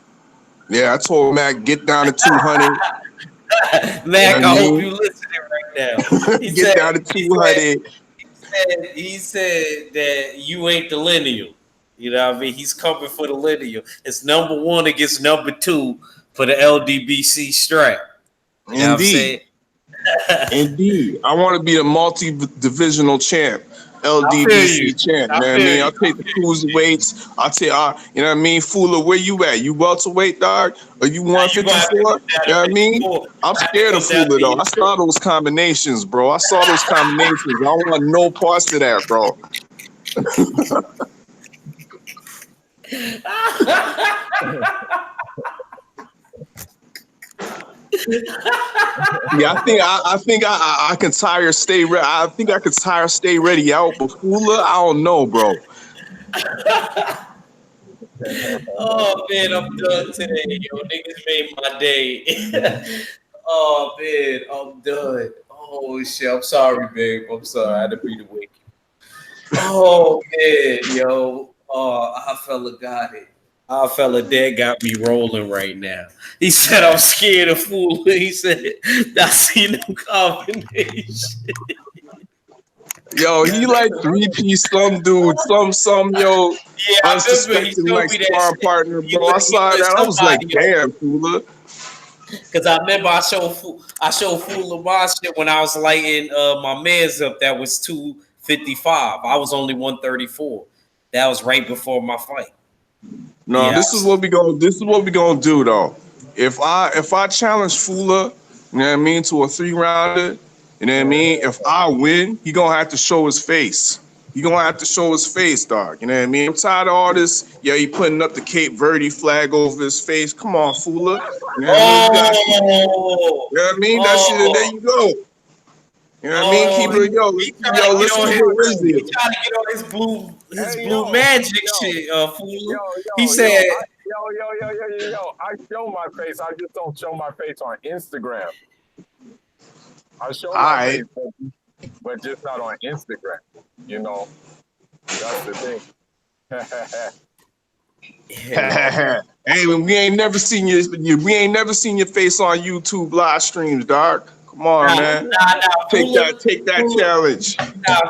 Yeah, I told Mac get down to 200. You know Mac, what I I hope mean? you listening right now. He Get said down to 200. he said that you ain't the lineal. You know what I mean? He's coming for the lineal. It's number one against number two for the LDBC strap. You know what I'm saying? Indeed. I want to be a multi-divisional champ, I feel you. LDBC champ. You know what I feel mean? you. I'll take the cruiserweights. I'll take, you know what I mean? Fooler, where you at? You welterweight, dog? Or you Now you gonna have to 154? come You down know to what I mean? 54. I'm I have to scared of come down Fooler, to though. I you. saw those combinations, bro. I saw those combinations. I don't want no parts of that, bro. Yeah, I think I can tire stay ready. I think I could tire stay ready out, but Fooler, I don't know, bro. Oh man, I'm done today. Yo, niggas made my day. Oh man, I'm done. Oh shit, I'm sorry, babe. I'm sorry. I had to be the wicked. Oh man, yo. Oh, our fella got it. Our fella there got me rolling right now. He said I'm scared of fool. He said I see no combination. Yo, he like 3-piece, some dude, yo, Yeah, I remember he unsuspecting told like me that sparring shit. partner, He bro. I lit, he saw lit that. I was like, somebody up. damn, Fooler. Cause I remember I showed Fool my shit when I was lighting my man's up. That was 255. I was only 134. That was right before my fight. No, Yeah, this is what we gonna do though. If I challenge Fooler, you know what I mean, to a 3-rounder, you know what I mean? If I win, he gonna have to show his face. He gonna have to show his face, dog. You know what I mean? I'm tired of all this. Yeah, he putting up the Cape Verde flag over his face. Come on, Fooler. You know what I mean? Oh, You know what I mean? That shit. There oh, you go. You know what I mean? Keep oh! it, He trying to get let's on keep his. it Wednesday. He trying to get on his Hey, blue magic shit, Fool. He yo, said, I show my face. I just don't show my face on Instagram. I show All my right. face, but just not on Instagram. You know, that's the thing. Hey, we ain't never seen your face on YouTube live streams, dog. Come on, man. Take that challenge.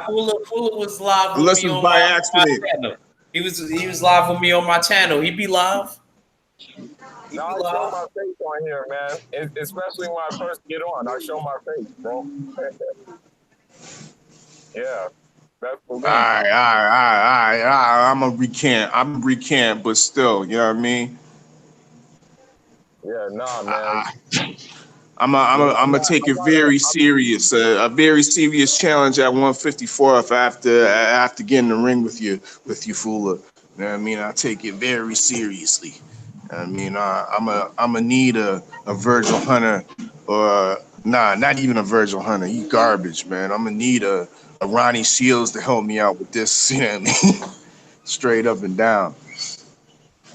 Fuller was live with Unless me it's on by my accident. channel. He was live with me on my channel. He be live. He Now be I show live. my face on here, man. Especially when I first get on, I show my face, bro. Yeah, that's for All me. right, all right, all right, all right. I'm a recant, but still, you know what I mean? Yeah, nah, man. Yeah, I'm gonna take it very serious. A very serious challenge at 154 if after getting the ring with you, Fula. You know what I mean? I take it very seriously. I mean, I'm a need a Virgil Hunter or nah, not even a Virgil Hunter. He garbage, man. I'm gonna need a Ronnie Shields to help me out with this. You know what I mean? Straight up and down.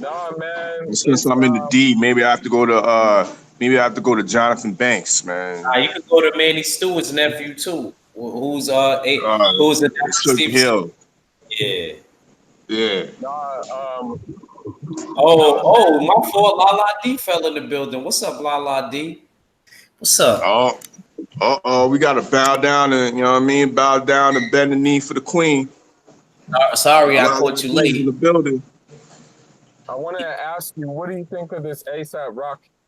nah, man. And since It's I'm in the D, maybe I have to go to Jonathan Banks, man. You could go to Manny Stewart's nephew too, Uh, who's a Sugar Stevenson. Hill. Yeah. Yeah. nah, nah, Oh, man. my fault. La La D fell in the building. What's up, La La D? What's up? Oh, we gotta bow down and you know what I mean, bow down and bend the knee for the queen. Sorry, I La La caught you D's in late. the building. I want to ask you, what do you think of this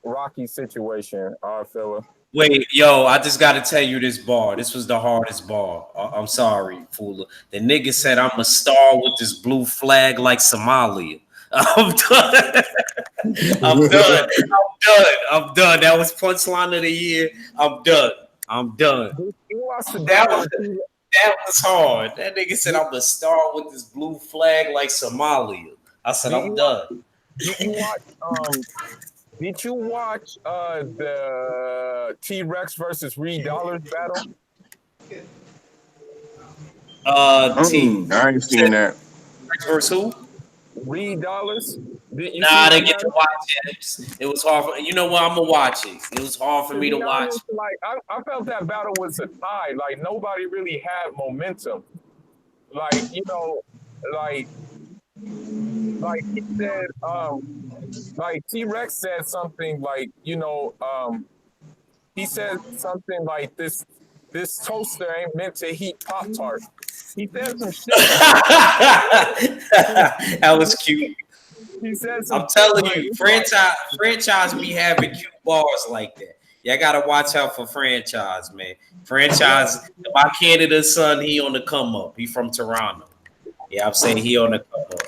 Rocky situation, fella? Wait, yo, I just got to tell you this bar. This was the hardest bar. I'm sorry, Fula. The nigga said I'm a star with this blue flag like Somalia. I'm done. I'm done. I'm done. That was punchline of the year. I'm done. I'm done. You watched the That battle was with T. that was hard. That nigga said I'm a star with this blue flag like Somalia. I said Did I'm you watch? done. You watch? Did you watch the T-Rex versus Reed Dollars battle? T. I ain't seen that. Versus who? Reed Dollars. Did you Nah, see I that didn't get to battle? watch it. It was hard. You know what? I'm gonna watch it. It was hard for To me to be watch. honest, like I felt that battle was a tie. Like nobody really had momentum. Like like like he said, like T-Rex said something like he said something like this toaster ain't meant to heat Pop Tart. He said some shit like That was cute. he said some I'm shit telling like you, it's like franchise be having cute bars like that. Y'all gotta watch out for franchise, man. Franchise, my Canada's son, he on the come up. He from Toronto. Yeah, I'm saying he on the come up.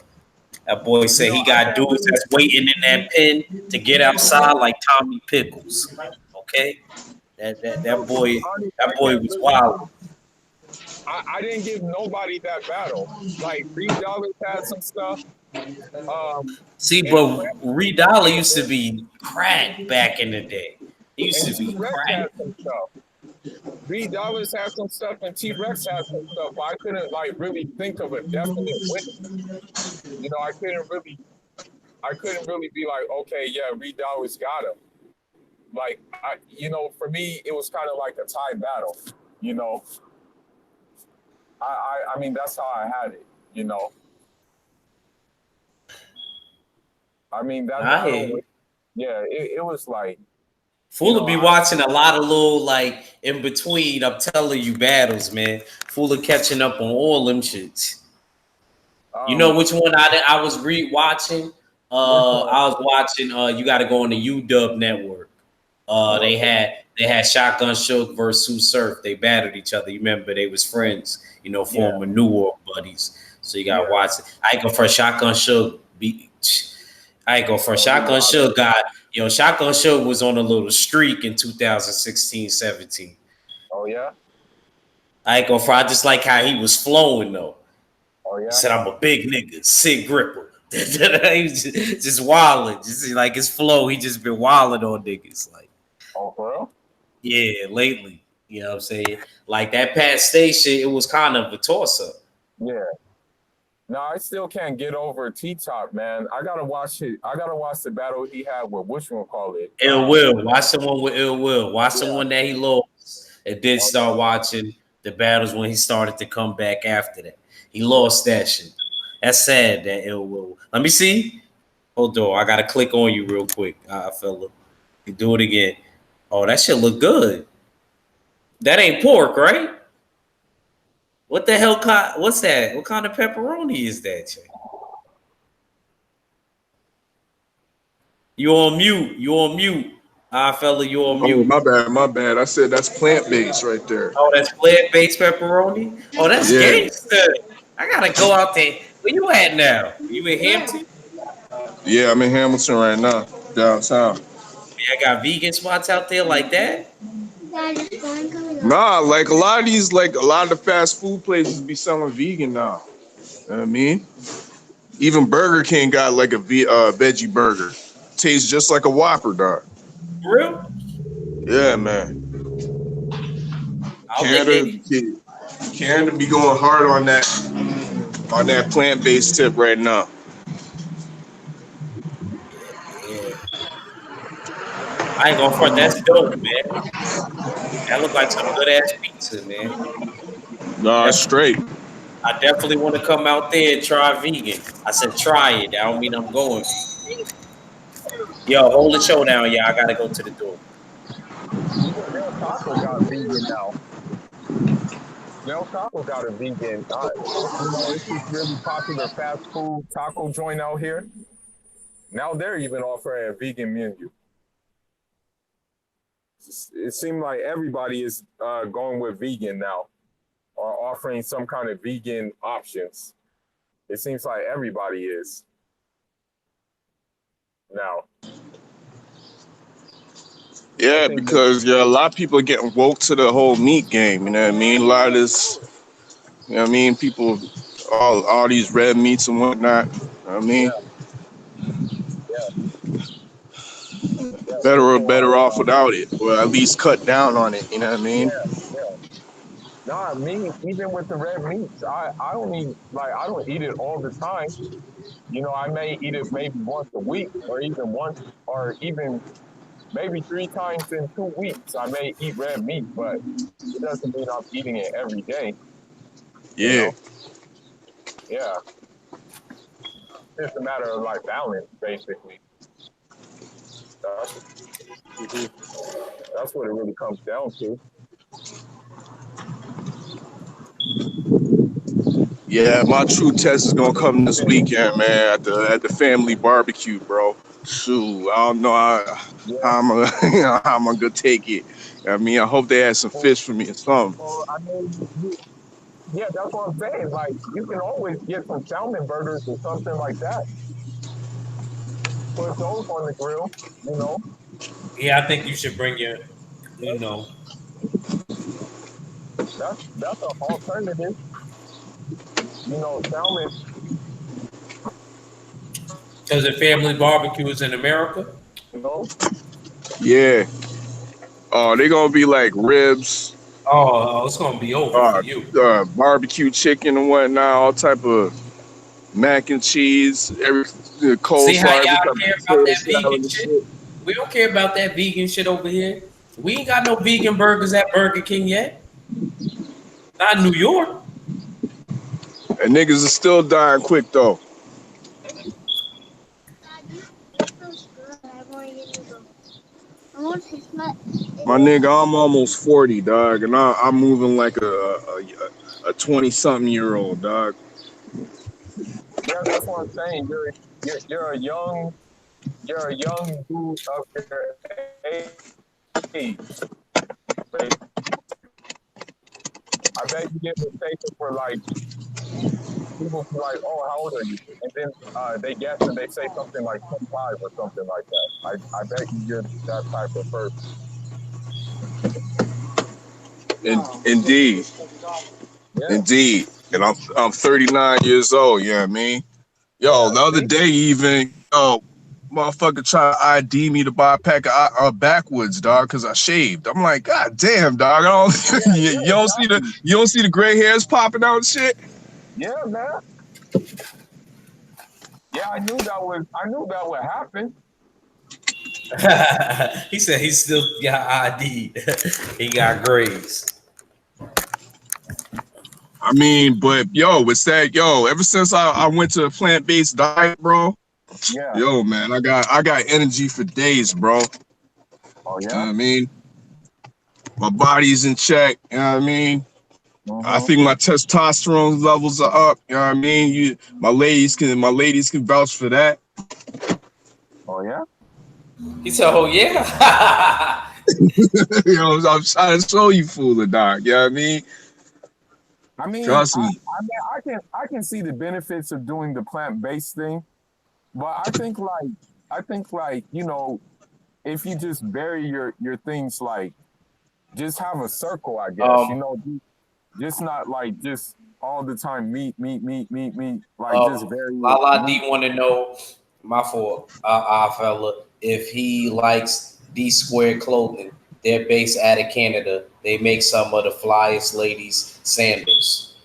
That boy said he I got can't dudes really that's waiting in that pen to get outside like Tommy Pickles. Okay, I that boy can't was really wild. I didn't give nobody that battle. Like Reed Dollars had some stuff. See, And but Reed Dollar used to be crack back in the day. He used to be T-Rex crack. had some stuff. Reed Dollars had some stuff, and T-Rex had some stuff. But I couldn't like really think of a definite winner. I couldn't really be like, okay, yeah, Reed Dollars got him. Like, for me, it was kind of like a tie battle. You know, I mean, that's how I had it. I mean, that I hear battle you. was, yeah, it was like, Fuller be watching a lot of little like in between. I'm telling you, battles, man. Fuller catching up on all them shits. You know which one I was watching? which one? I was watching. You got to go on the UW network. What? They had Shotgun Shook versus Sue Surf. They battled each other. You remember they was friends. You know, Yeah, former New York buddies. So you got to yeah. watch it. I ain't go for Shotgun Shook. I ain't go for Shotgun Shook. Shotgun Shook was on a little streak in 2016-17. Oh yeah, I ain't go for. I just like how he was flowing though. oh He yeah. said, "I'm a big nigga, sick gripper." He was just wilding, just like his flow. He just been wilding on niggas, like Oh, for real? yeah, lately. You know what I'm saying? Like that Pat Station, it was kind of a toss up. Yeah. No, I still can't get over T-Top, man. I gotta watch it. I gotta watch the battle he had with whatchamacallit. Ill Will, watch someone with Ill Will. Watch Yeah. someone that he lost, and then start watching the battles when he started to come back after that. He lost that shit. That's sad. That Ill Will. Let me see. Hold on, I gotta click on you real quick, fella. You do it again. Oh, that shit look good. That ain't pork, right? What the hell? What's that? What kind of pepperoni is that, Jay? You on mute. You on mute. Fella, you on Oh, mute. my bad. I said that's plant-based right there. Oh, that's plant-based pepperoni? Oh, that's Yeah. gangster. I gotta go out there. Where you at now? You in Hampton? Yeah, I'm in Hamilton right now, downtown. Yeah, I got vegan spots out there like that. Nah, like a lot of these, like a lot of the fast food places be selling vegan now. You know what I mean? Even Burger King got like a veggie burger. Tastes just like a Whopper, dog. For real? Yeah, man. I don't think they. Canada be going hard on that plant-based tip right now. Yeah. I ain't gonna front. That's dope, man. That look like some good ass pizza, man. Nah, it's Definitely, straight. I definitely want to come out there and try vegan. I said try it. I don't mean I'm going vegan. Yo, hold the show down, yeah. I gotta go to the door. Even Del Taco got vegan now. Del Taco got a vegan. It's this really popular fast food taco joint out here. Now they're even offering a vegan menu. It seems like everybody is going with vegan now, or offering some kind of vegan options. It seems like everybody is now. Yeah, because a lot of people are getting woke to the whole meat game. You know what I mean? A lot of this, you know what I mean? People, all these red meats and whatnot. You know what I mean? Yeah, Better off without it, or at least cut down on it. You know what I mean? yeah. Nah, me even with the red meats, I don't eat I don't eat it all the time. I may eat it maybe once a week, or even once, or even maybe 3 times in 2 weeks. I may eat red meat, but it doesn't mean I'm eating it every day. You Yeah. know? Yeah, it's a matter of balance, basically. That's, that's what it really comes down to. Yeah, my true test is gonna come this weekend, man, at the family barbecue, bro. Shoot, I don't know Yeah. how I'm gonna, how I'm gonna take it. I mean, I hope they had some Well, fish for me or something. I mean, yeah, that's what I'm saying. You can always get some salmon burgers or something like that. Put those on the grill. You know, Yeah, I think you should bring your, you know, that's an alternative. Salmon. because the family barbecue is in America. You know, Yeah. Oh, they gonna be like ribs, Oh, it's gonna be over for you. barbecue chicken and whatnot, all type of mac and cheese, See how coleslaw, every y'all type care of about potato that salad vegan and shit? shit. We don't care about that vegan shit over here. We ain't got no vegan burgers at Burger King yet. Not in New York. And niggas are still dying quick though. My nigga, I'm almost 40, dog, and I'm moving like a 20-something-year-old, dog. yeah, that's what I'm saying. You're a young dude of your age. Like, I bet you get mistaken for people be like, "Oh, how old are you?" And then they guess and they say something like 25 or something like that. I bet you're that type of person. Indeed, Yeah, indeed. And I'm 39 years old. You know what I mean? Yo, yeah. the other See, day even, motherfucker try to ID me to buy a pack of backwoods, dog, because I shaved. I'm like, God damn, dog. You don't see exactly. the gray hairs popping out and shit. Yeah, man. Yeah, I knew that would happen. He said he still got ID. He got grades. I mean, but it's that ever since I went to a plant-based diet, bro. Yeah. Yo, man, I got energy for days, bro. You Oh know what yeah. I mean? My body's in check, you know what I mean? I Mm-hmm. think my testosterone levels are up, you know what I mean? My ladies can vouch for that. Oh yeah. He said, "Oh yeah." You know, I'm trying to show you, fool, dog. You know what I mean? I mean, Trust me. I can see the benefits of doing the plant based thing, but I think like you know if you just bury your things like just have a circle, I guess you um, know, just not like just all the time meat, like just very Lala meat. D want to know, my fault, fella, if he likes D Square Clothing. They're based out of Canada. They make some of the flyest ladies sandals.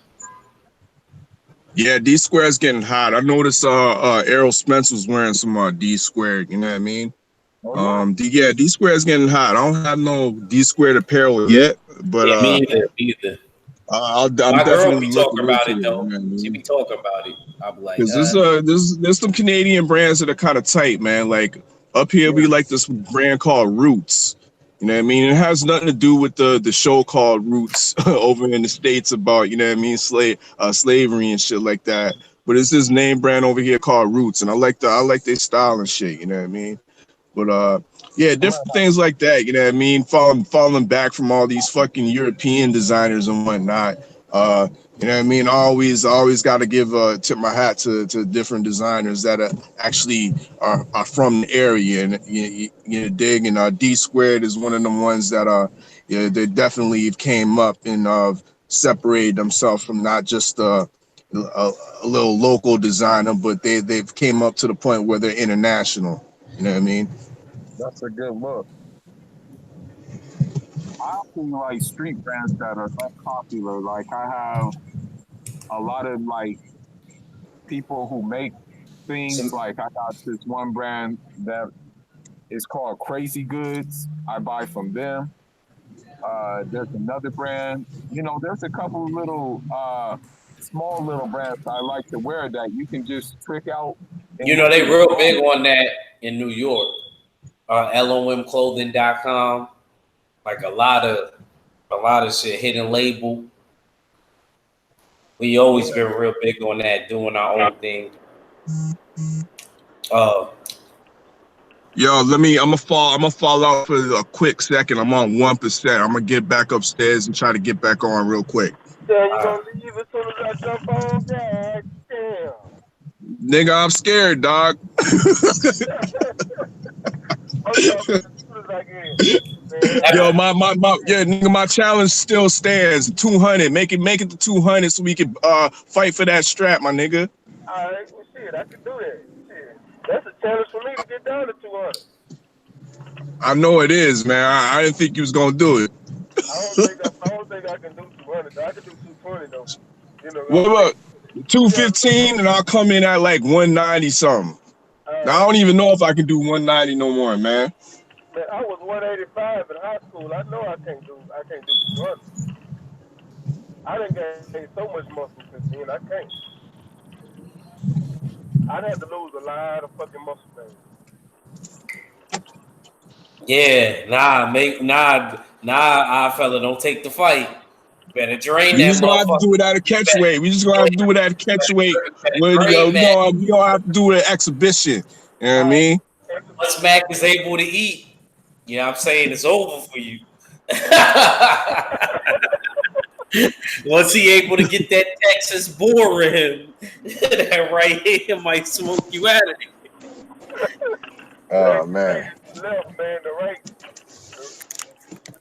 Yeah, D Square's getting hot. I noticed Errol Spence was wearing some D Squared, you know what I mean? Oh yeah, D Square's getting hot. I don't have no D Squared apparel yet, but Yeah, me either. Me either. I'm My girl definitely be looking talking about into it it, you though. know what I She mean? be talking about it. I'll be like, Because there's some Canadian brands that are kind of tight, man. Like up here, yeah. we like this brand called Roots. You know what I mean? It has nothing to do with the show called Roots over in the States about, you know what I mean, slavery and shit like that. But it's this name brand over here called Roots, and I like their style and shit. You know what I mean? But yeah, I'm gonna different things like that. You know what I mean? Falling back from all these fucking European designers and whatnot. You know what I mean? Always got to give tip my hat to different designers that are actually are from the area, and you dig. And D Squared is one of the ones that yeah, they definitely came up and separated themselves from not just a little local designer, but they've came up to the point where they're international. You know what I mean? that's a good look. I also like street brands that are less popular. Like I have a lot of like people who make things. some, Like I got this one brand that is called Crazy Goods. I buy from them. There's another brand. You know, there's a couple of little small little brands I like to wear that you can just trick out and you know, go they to the real store. big on that in New York. LOMclothing.com. Like a lot of shit. Hidden Label. We always Yeah, been real big on that, doing our own thing. Uh, Yo, I'm gonna fall out for a quick second. I'm on 1%. I'm gonna get back upstairs and try to get back on real quick. Yeah, you uh, gonna leave as soon as I jump on? God damn. Nigga, I'm scared, dog. I'm jumping as soon as I get. Man, Yo, that- yeah, nigga, my challenge still stands. 200. Make it to 200 so we can fight for that strap, my nigga. alright, well shit, I can do that. Shit. That's a challenge for me to get down to 200. I know it is, man. I didn't think you was gonna do it. I don't think I can do 200. I can do 220 though. You know, What about you gotta look up. 215 and I'll come in at like 190 something. Now, I Alright. don't even know if I can do 190 no more, man. Man, I was 185 in high school. I know I can't do 200. I done gained so much muscle since then. I can't. I'd have to lose a lot of fucking muscle, man. yeah, nah, fella, don't take the fight. Better drain We that just gonna have to motherfucker. do it at a You catch better, weight. We just you gonna have to do it at a catch weight. better Where drain that. we gonna have to do an exhibition. You know what I Alright, mean? Once Mac is able to eat, you know what I'm saying, it's over for you. Once he able to get that Texas boar in him, that right here might smoke you out of it. Oh man. left, man.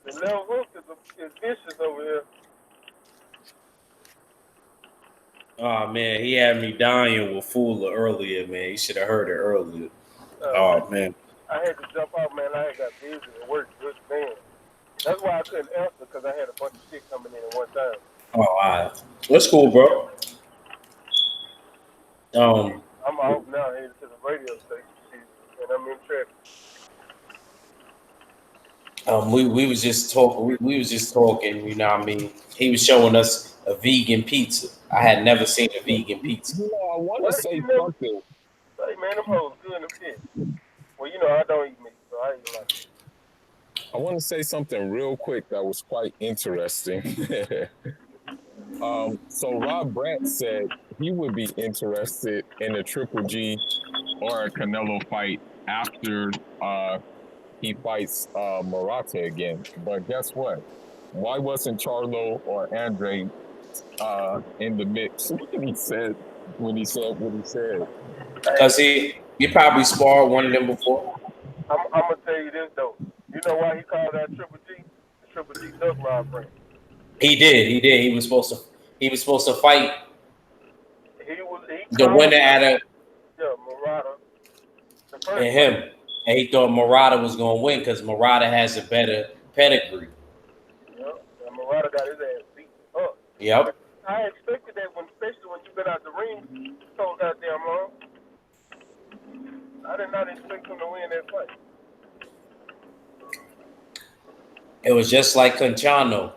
The left hook is vicious over here. Oh man, he had me dying with Fuller earlier, man. You should have heard it earlier. Man, Oh man. I had to jump out, man. I had got busy at work. Good man. That's why I couldn't answer because I had a bunch of shit coming in at one time. Oh, all right. That's cool, bro. Um, I'm off now, headed to the radio station, and I'm in traffic. we was just talking. We was just talking. You know what I mean? He was showing us a vegan pizza. I had never seen a vegan pizza. you know, I want to What? say You never? something. Hey, man, them hoes good in the pit. Well, you know, I don't eat meat, so I eat a lot of meat. I want to say something real quick that was quite interesting. So Rob Brandt said he would be interested in a Triple G or a Canelo fight after he fights Murata again. But guess what? Why wasn't Charlo or Andre in the mix when he said what he said? Because he probably sparred one of them before. I'm gonna tell you this though. You know why he called that Triple G? The Triple G Duck Rod brand. He did. He did. He was supposed to fight He the called winner out of Murata the first and fight. him, and he thought Murata was gonna win because Murata has a better pedigree. Yeah, and Murata got his ass beat up. Yep. I expected that especially when you been out the ring so goddamn long. I did not expect him to win that fight. It was just like Conchano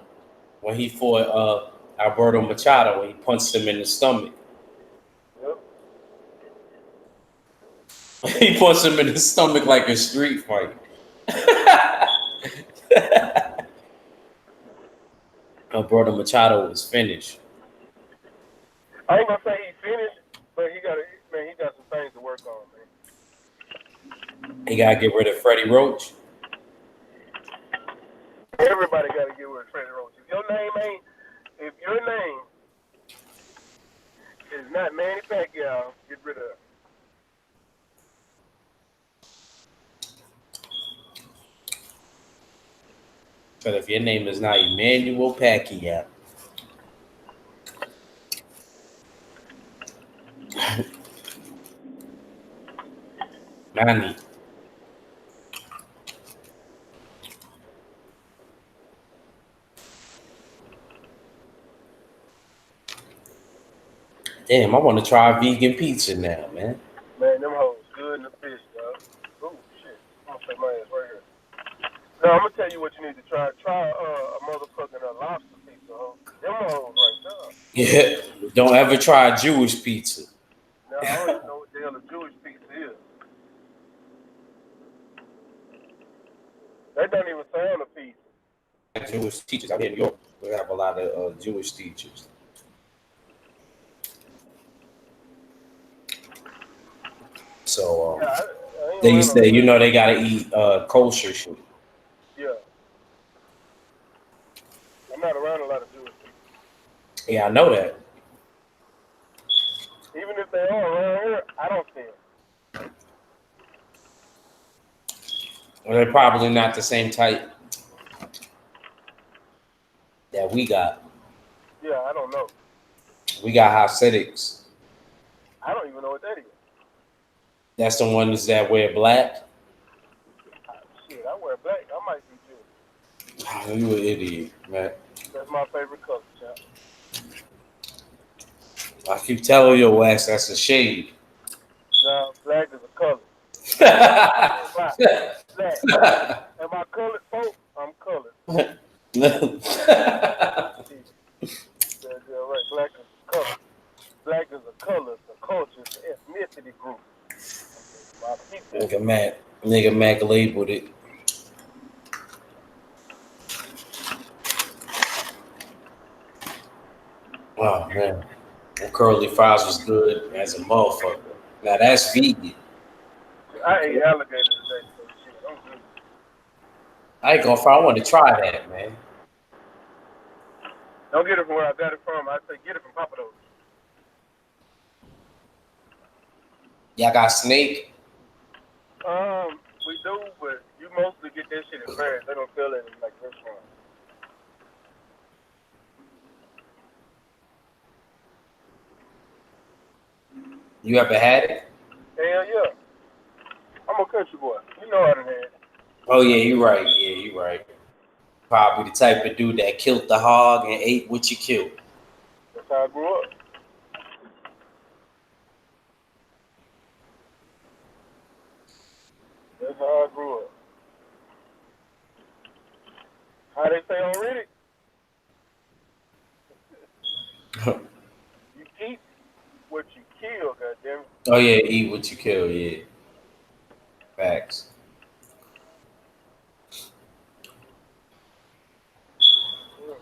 when he fought Alberto Machado when he punched him in the stomach. Yep. He punched him in the stomach like a street fight. Alberto Machado was finished. I ain't gonna say he finished, but he got some things to work on, man. He gotta get rid of Freddie Roach. Everybody got to get rid of Freddie Roach. If your name is not Manny Pacquiao, get rid of it. But if your name is not Emmanuel Pacquiao, Manny. Damn, I want to try vegan pizza now, man. Man, them hoes good in the fish, dog. Oh shit, I'm gonna take my ass right here. No, I'm gonna tell you what you need to try. Try a motherfucking lobster pizza, huh? Them hoes right there. Yeah, don't ever try Jewish pizza. Now I don't even know what the hell a Jewish pizza is. That don't even sound a pizza. Jewish teachers out here in New York, we have a lot of Jewish teachers. So Yeah, I ain't they around used to, they gotta eat kosher shit. Yeah. I'm not around a lot of Jewish people. Yeah, I know that. Even if they are around here, I don't see them. Well, they're probably not the same type that we got. Yeah, I don't know. We got Hasidics. I don't even know what that is. That's the ones that wear black. Shit, I wear black. I might be Jewish. You an idiot, man. That's my favorite color, child. I keep telling your ass that's a shade. Now, black is a color. Black. Am I colored, folks? I'm colored. Yeah, right. Black is a color. Black is a color. It's a culture. It's an ethnicity group. My people. Nigga Mac labeled it. Oh man, them curly fries was good as a motherfucker. Now that's vegan. I ate alligator today, so shit, I'm good. I ain't gonna fry. I want to try that, man. Don't get it from where I got it from. I say get it from Papa Do's. Y'all got snake? We do, but you mostly get that shit in Paris. They don't sell it in like restaurants. You ever had it? Hell yeah. I'm a country boy. You know I done had it. Oh yeah, you right. Yeah, you right. Probably the type of dude that killed the hog and ate what you killed. That's how I grew up. That's how I grew up. How they say already? You eat what you kill, goddammit. Oh yeah, eat what you kill. Yeah, facts. Yeah.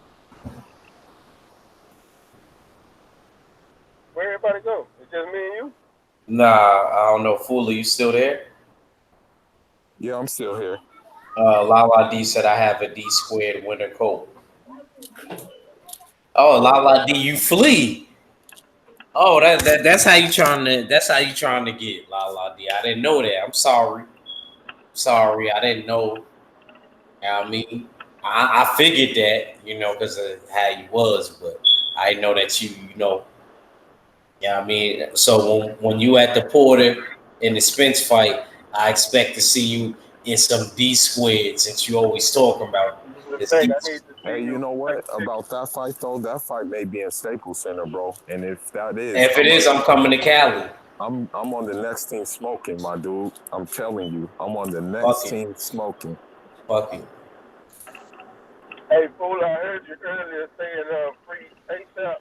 Where everybody go? It's just me and you? Nah, I don't know. Fully, you still there? Yeah, I'm still here. Lala D said I have a D squared winter coat. Oh, Lala D, you flee. Oh, that's how you trying to get Lala D. I didn't know that. I'm sorry. Sorry, I didn't know. I mean, I figured that, because of how you was, but I didn't know that yeah, I mean, so when you at the Porter in the Spence fight, I expect to see you in some D squared since you always talking about this Thing D. I need to see Hey, you you know take what a picture. about that fight though? That fight may be in Staples Center, bro. And if that is, If it is, I'm coming to Cali. I'm on the next team smoking, my dude. I'm telling you, I'm on the Fuck next it. team smoking. Fuck it. Hey, fool, I heard you earlier saying free ASAP.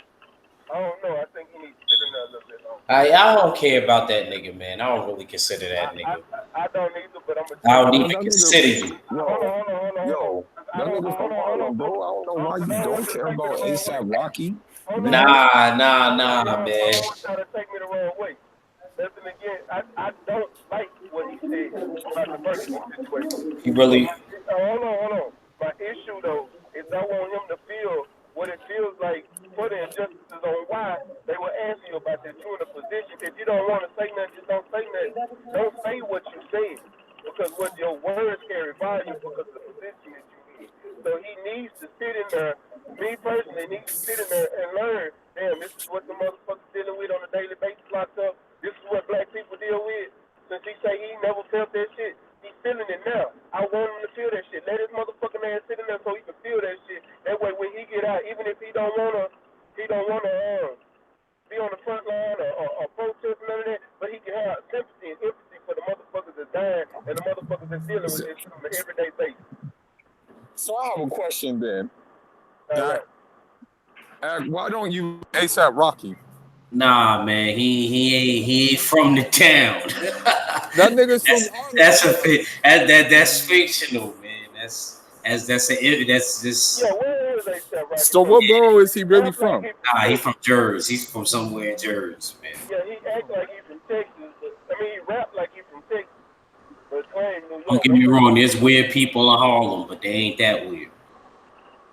I don't know. I think he needs to sit in there a little bit longer. I don't care about that nigga, man. I don't really consider I, that I, nigga. I don't either, but I'm gonna I tell you don't Man, why. even that nigga, consider you. yo, Hold on. yo, 'Cause I that don't. nigga from Hold on, Harlem, bro. fool. I don't know why Cause you I don't don't want you to care take me the about wrong way. ASAP Rocky, Hold on. man. I Nah, don't man. want y'all to take me the wrong way. Listen again. I don't like what he said about the Burger King situation. You But really hold on. My issue though is I want him to feel what it feels like for the injustices on why they were asking you about that. You in a position. If you don't want to say nothing, just don't say nothing. Don't say what you said because what your words carry volume because of the position that you in. So he needs to sit in there. Me personally needs to sit in there and learn. Damn, this is what the motherfuckers dealing with on a daily basis locked up. This is what black people deal with. Since he say he never felt that shit, he's feeling it now. I want him to feel that shit. Let his motherfucking ass sit in there so he can feel that shit. That way, when he get out, even if he don't wanna be on the front line or protest none of that, but he can have sympathy and empathy for the motherfuckers that's dying and the motherfuckers that's dealing with this shit on an everyday basis. So I have a question then. All That right. why don't you ASAP Rocky? nah, man. He ain't from the town. That nigga's from that's Harlem, that's a bro. that's fictional, man. That's Yeah, just where is A$AP Rocky So from? what borough is he really Act like from? he from he Texas. from Jersey. He's from somewhere in Jersey, man. Yeah, he act like he from Texas, but I mean he rap like he from Texas, but claim New Don't York. get I'm me from wrong. There's weird people in Harlem, but they ain't that weird.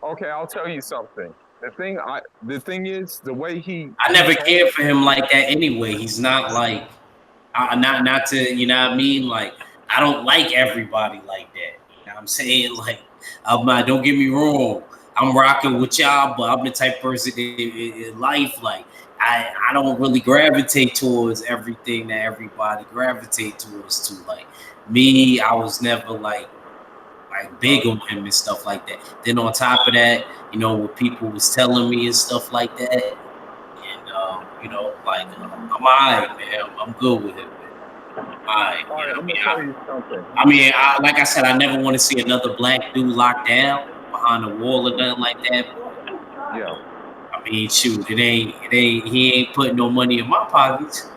Okay, I'll tell you something. The thing is the way I he never talks. cared for him like that anyway. He's not like not to what I mean. Like I don't like everybody like that. You know what I'm saying? Like I'm not. Don't get me wrong. I'm rocking with y'all, but I'm the type of person in life. Like I don't really gravitate towards everything that everybody gravitate towards. To like me, I was never like big on him and stuff like that. Then on top of that, what people was telling me and stuff like that, and like I'm alright, man. I'm good with it, man. Alright, All right, I'm gonna tell you something. like I said, I never want to see another black dude locked down behind a wall or nothing like that. Yeah. I mean, shoot, he ain't putting no money in my pockets.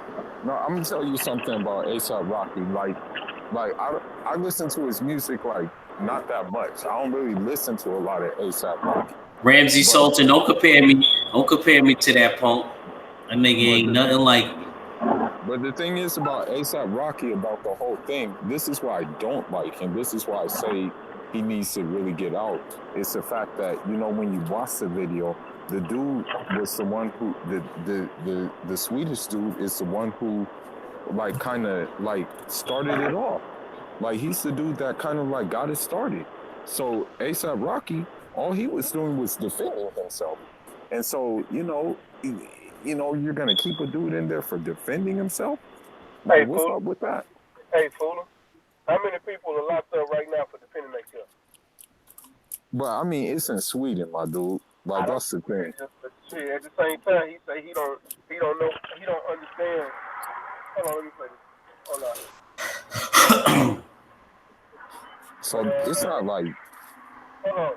No, I'm gonna tell you something about ASAP Rocky. Like I listen to his music like not that much. I don't really listen to a lot of ASAP Rocky. Ramsey But Sultan, don't compare me to that punk. That nigga but ain't the nothing like me. but the thing is about ASAP Rocky about the whole thing. This is why I don't like him. This is why I say he needs to really get out. It's the fact that when you watch the video, the dude was the one who the Swedish dude is the one who like kind of like started it off. Like he's the dude that kind of like got it started. So ASAP Rocky, all he was doing was defending himself. And so, you're gonna keep a dude in there for defending himself? Like, Hey what's fool. up with that? Hey fool. How many people are locked up right now for defending themselves? But I mean, it's in Sweden, my dude. I Like don't that's the thing. but shit, at the same time he say he don't know he don't understand. Hold on, let me play this. Hold on. So it's not like Hold on.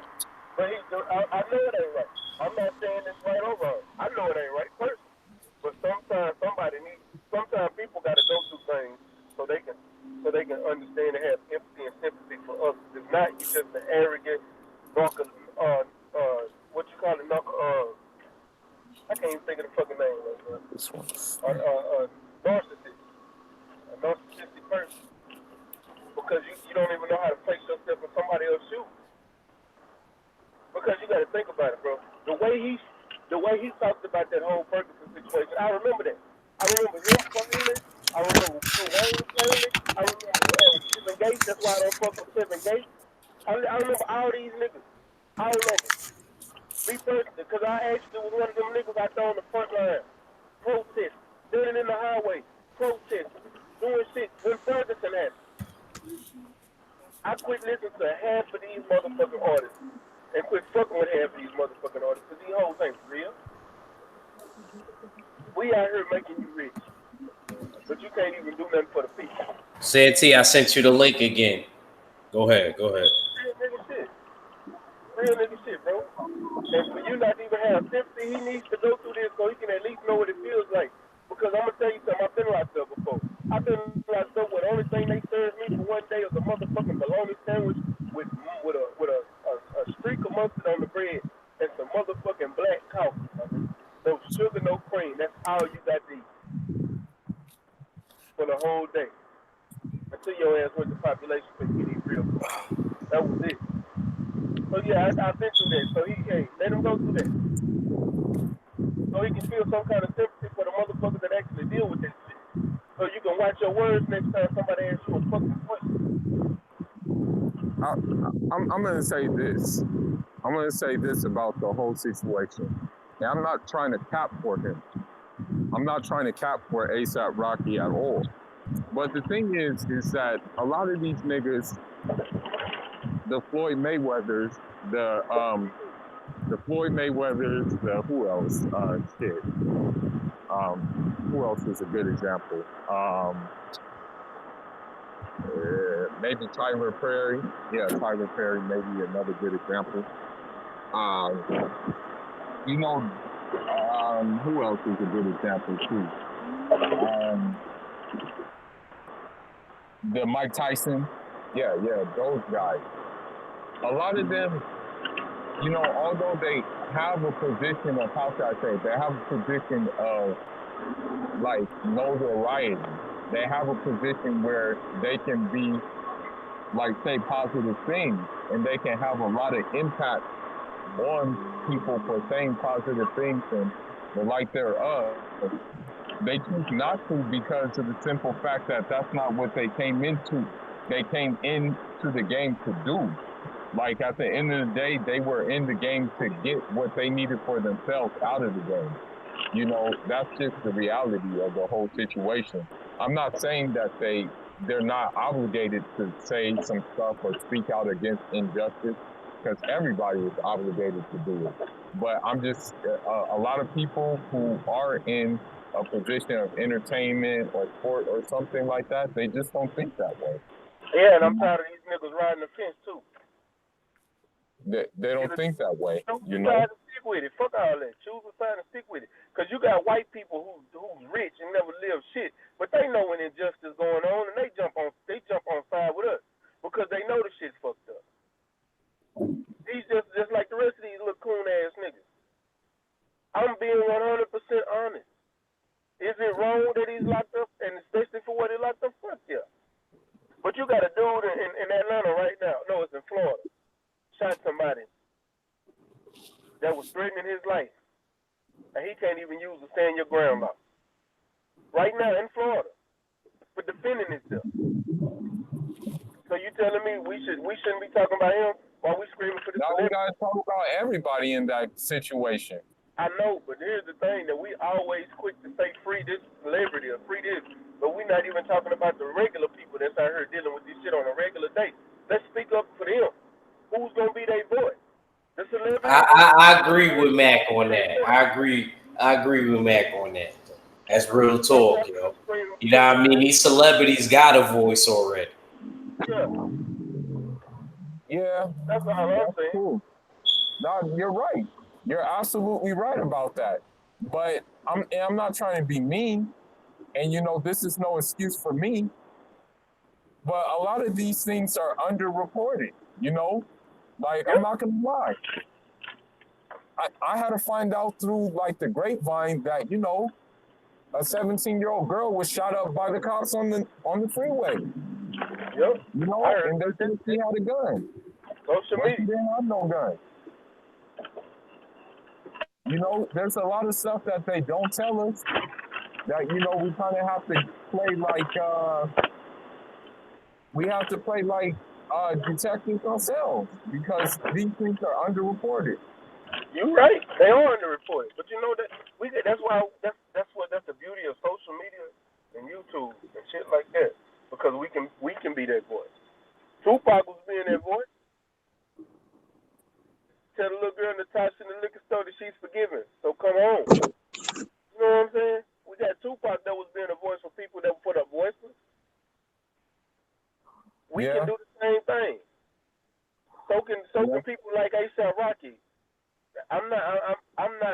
But I know it ain't right. I'm not saying it's right or wrong. I know it ain't right personally. But sometimes people gotta go through things so they can understand and have empathy and sympathy for others. If not, you just an arrogant, narco what you call it, I can't even think of the fucking name right now. this one's Narcissist. A narcissistic person. Because you don't because you got to think about it, bro. The way he talked about that whole Ferguson situation, I remember that. I remember him family. I remember Wayne family. I remember Kevin Gates. That's why I don't fuck with Kevin Gates. I remember all these niggas, all of them. Me personally, because I actually was one of them niggas out there on the front line, protest, standing in the highway, protest, doing shit when Ferguson happened. I quit listening to half of these motherfucking artists and quit fucking with half of these motherfucking artists because these hoes ain't real. We out here making you rich, but you can't even do nothing for the people. Santee, I sent you the link again. Go ahead. Real nigga shit. Real nigga shit, bro. And for you not to even have sympathy, he needs to go through this so he can at least know what it feels like. Because I'm gonna tell you something, I've been locked up before. I've been locked up where the only thing they served me for one day was a motherfucking bologna sandwich with a streak of mustard on the bread and some motherfucking black coffee. No sugar, no cream. That's all you got to eat for the whole day. Until your ass went to population because you need real food. That was it. So yeah, I've been through that. So let him go through that. So he can feel some kind of sympathy for the motherfuckers that actually deal with that shit. So you can watch your words next time somebody asks you a fucking question. I'm gonna say this. I'm gonna say this about the whole situation. And I'm not trying to cap for him. I'm not trying to cap for ASAP Rocky at all. But the thing is that a lot of these niggas, the Floyd Mayweathers, the who else? Who else is a good example? Maybe Tyler Perry. Yeah, Tyler Perry may be another good example. Who else is a good example too? The Mike Tyson. Yeah, those guys. A lot of them, although they have a position of, how should I say, they have a position of like notoriety. They have a position where they can be, like, say positive things, and they can have a lot of impact on people for saying positive things and the like thereof. They choose not to because of the simple fact that that's not what they came into. They came into the game to do. Like, at the end of the day, they were in the game to get what they needed for themselves out of the game. That's just the reality of the whole situation. I'm not saying that they're not obligated to say some stuff or speak out against injustice, because everybody is obligated to do it. But I'm just, a lot of people who are in a position of entertainment or sport or something like that, they just don't think that way. Yeah, and I'm tired of these niggas riding the fence too. They don't think that way, You gotta stick with it. Fuck all that. Choose a side and stick with it. Because you got white people who's rich and never live shit, but they know when injustice going on and they jump on side with us because they know the shit's fucked up. He's just like the rest of these little coon ass niggas. I'm being 100% honest. Is it wrong that he's locked up, and especially for what he locked up? Fuck yeah. But you got a dude in Atlanta right now. No, it's in Florida. Shot somebody that was threatening his life, and he can't even use the stand your ground law. Right now in Florida, for defending himself. So you telling me we shouldn't be talking about him while we screaming for the celebrity? Now we gotta talk about everybody in that situation. I know, but here's the thing that we always quick to say free this celebrity or free this, but we're not even talking about the regular people that's out here dealing with this shit on a regular day. Let's speak up for them. Who's gonna be their voice? The celebrity. I agree with Mac on that. I agree with Mac on that. That's real talk, You know what I mean? These celebrities got a voice already. Yeah. That's all I'm saying. Cool. No, you're right. You're absolutely right about that. But I'm not trying to be mean, and this is no excuse for me. But a lot of these things are underreported. Like, I'm not gonna lie. I had to find out through, like, the grapevine that a 17-year-old girl was shot up by the cops on the freeway. Yep. And they said she had a gun. Social media. She didn't have no gun. You know, there's a lot of stuff that they don't tell us that, you know, we kind of have to play like, detectives ourselves because these things are underreported. You right. They are underreported, but you know that that's why that's the beauty of social media and YouTube and shit like that, because we can be that voice. Tupac was being that voice. Tell the little girl Natasha in the liquor store that she's forgiven, so come home. You know what I'm saying? We got Tupac that was being a voice for people that put up voices. We can do the same thing. So can people like A$AP Rocky. I'm not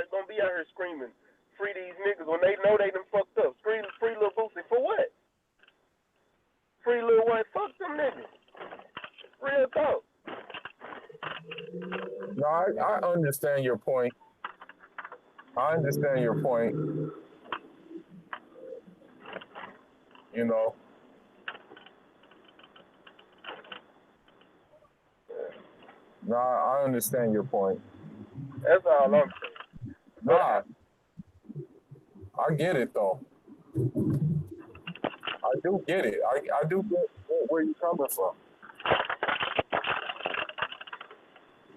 gonna be out here screaming, free these niggas when they know they done fucked up. Free Lil Boosie for what? Free Lil what? Fuck them niggas. Real talk. No, I understand your point. I understand your point. You know. No, I understand your point. That's all I'm saying. Nah, I get it though. I do get it. I do get where you're coming from.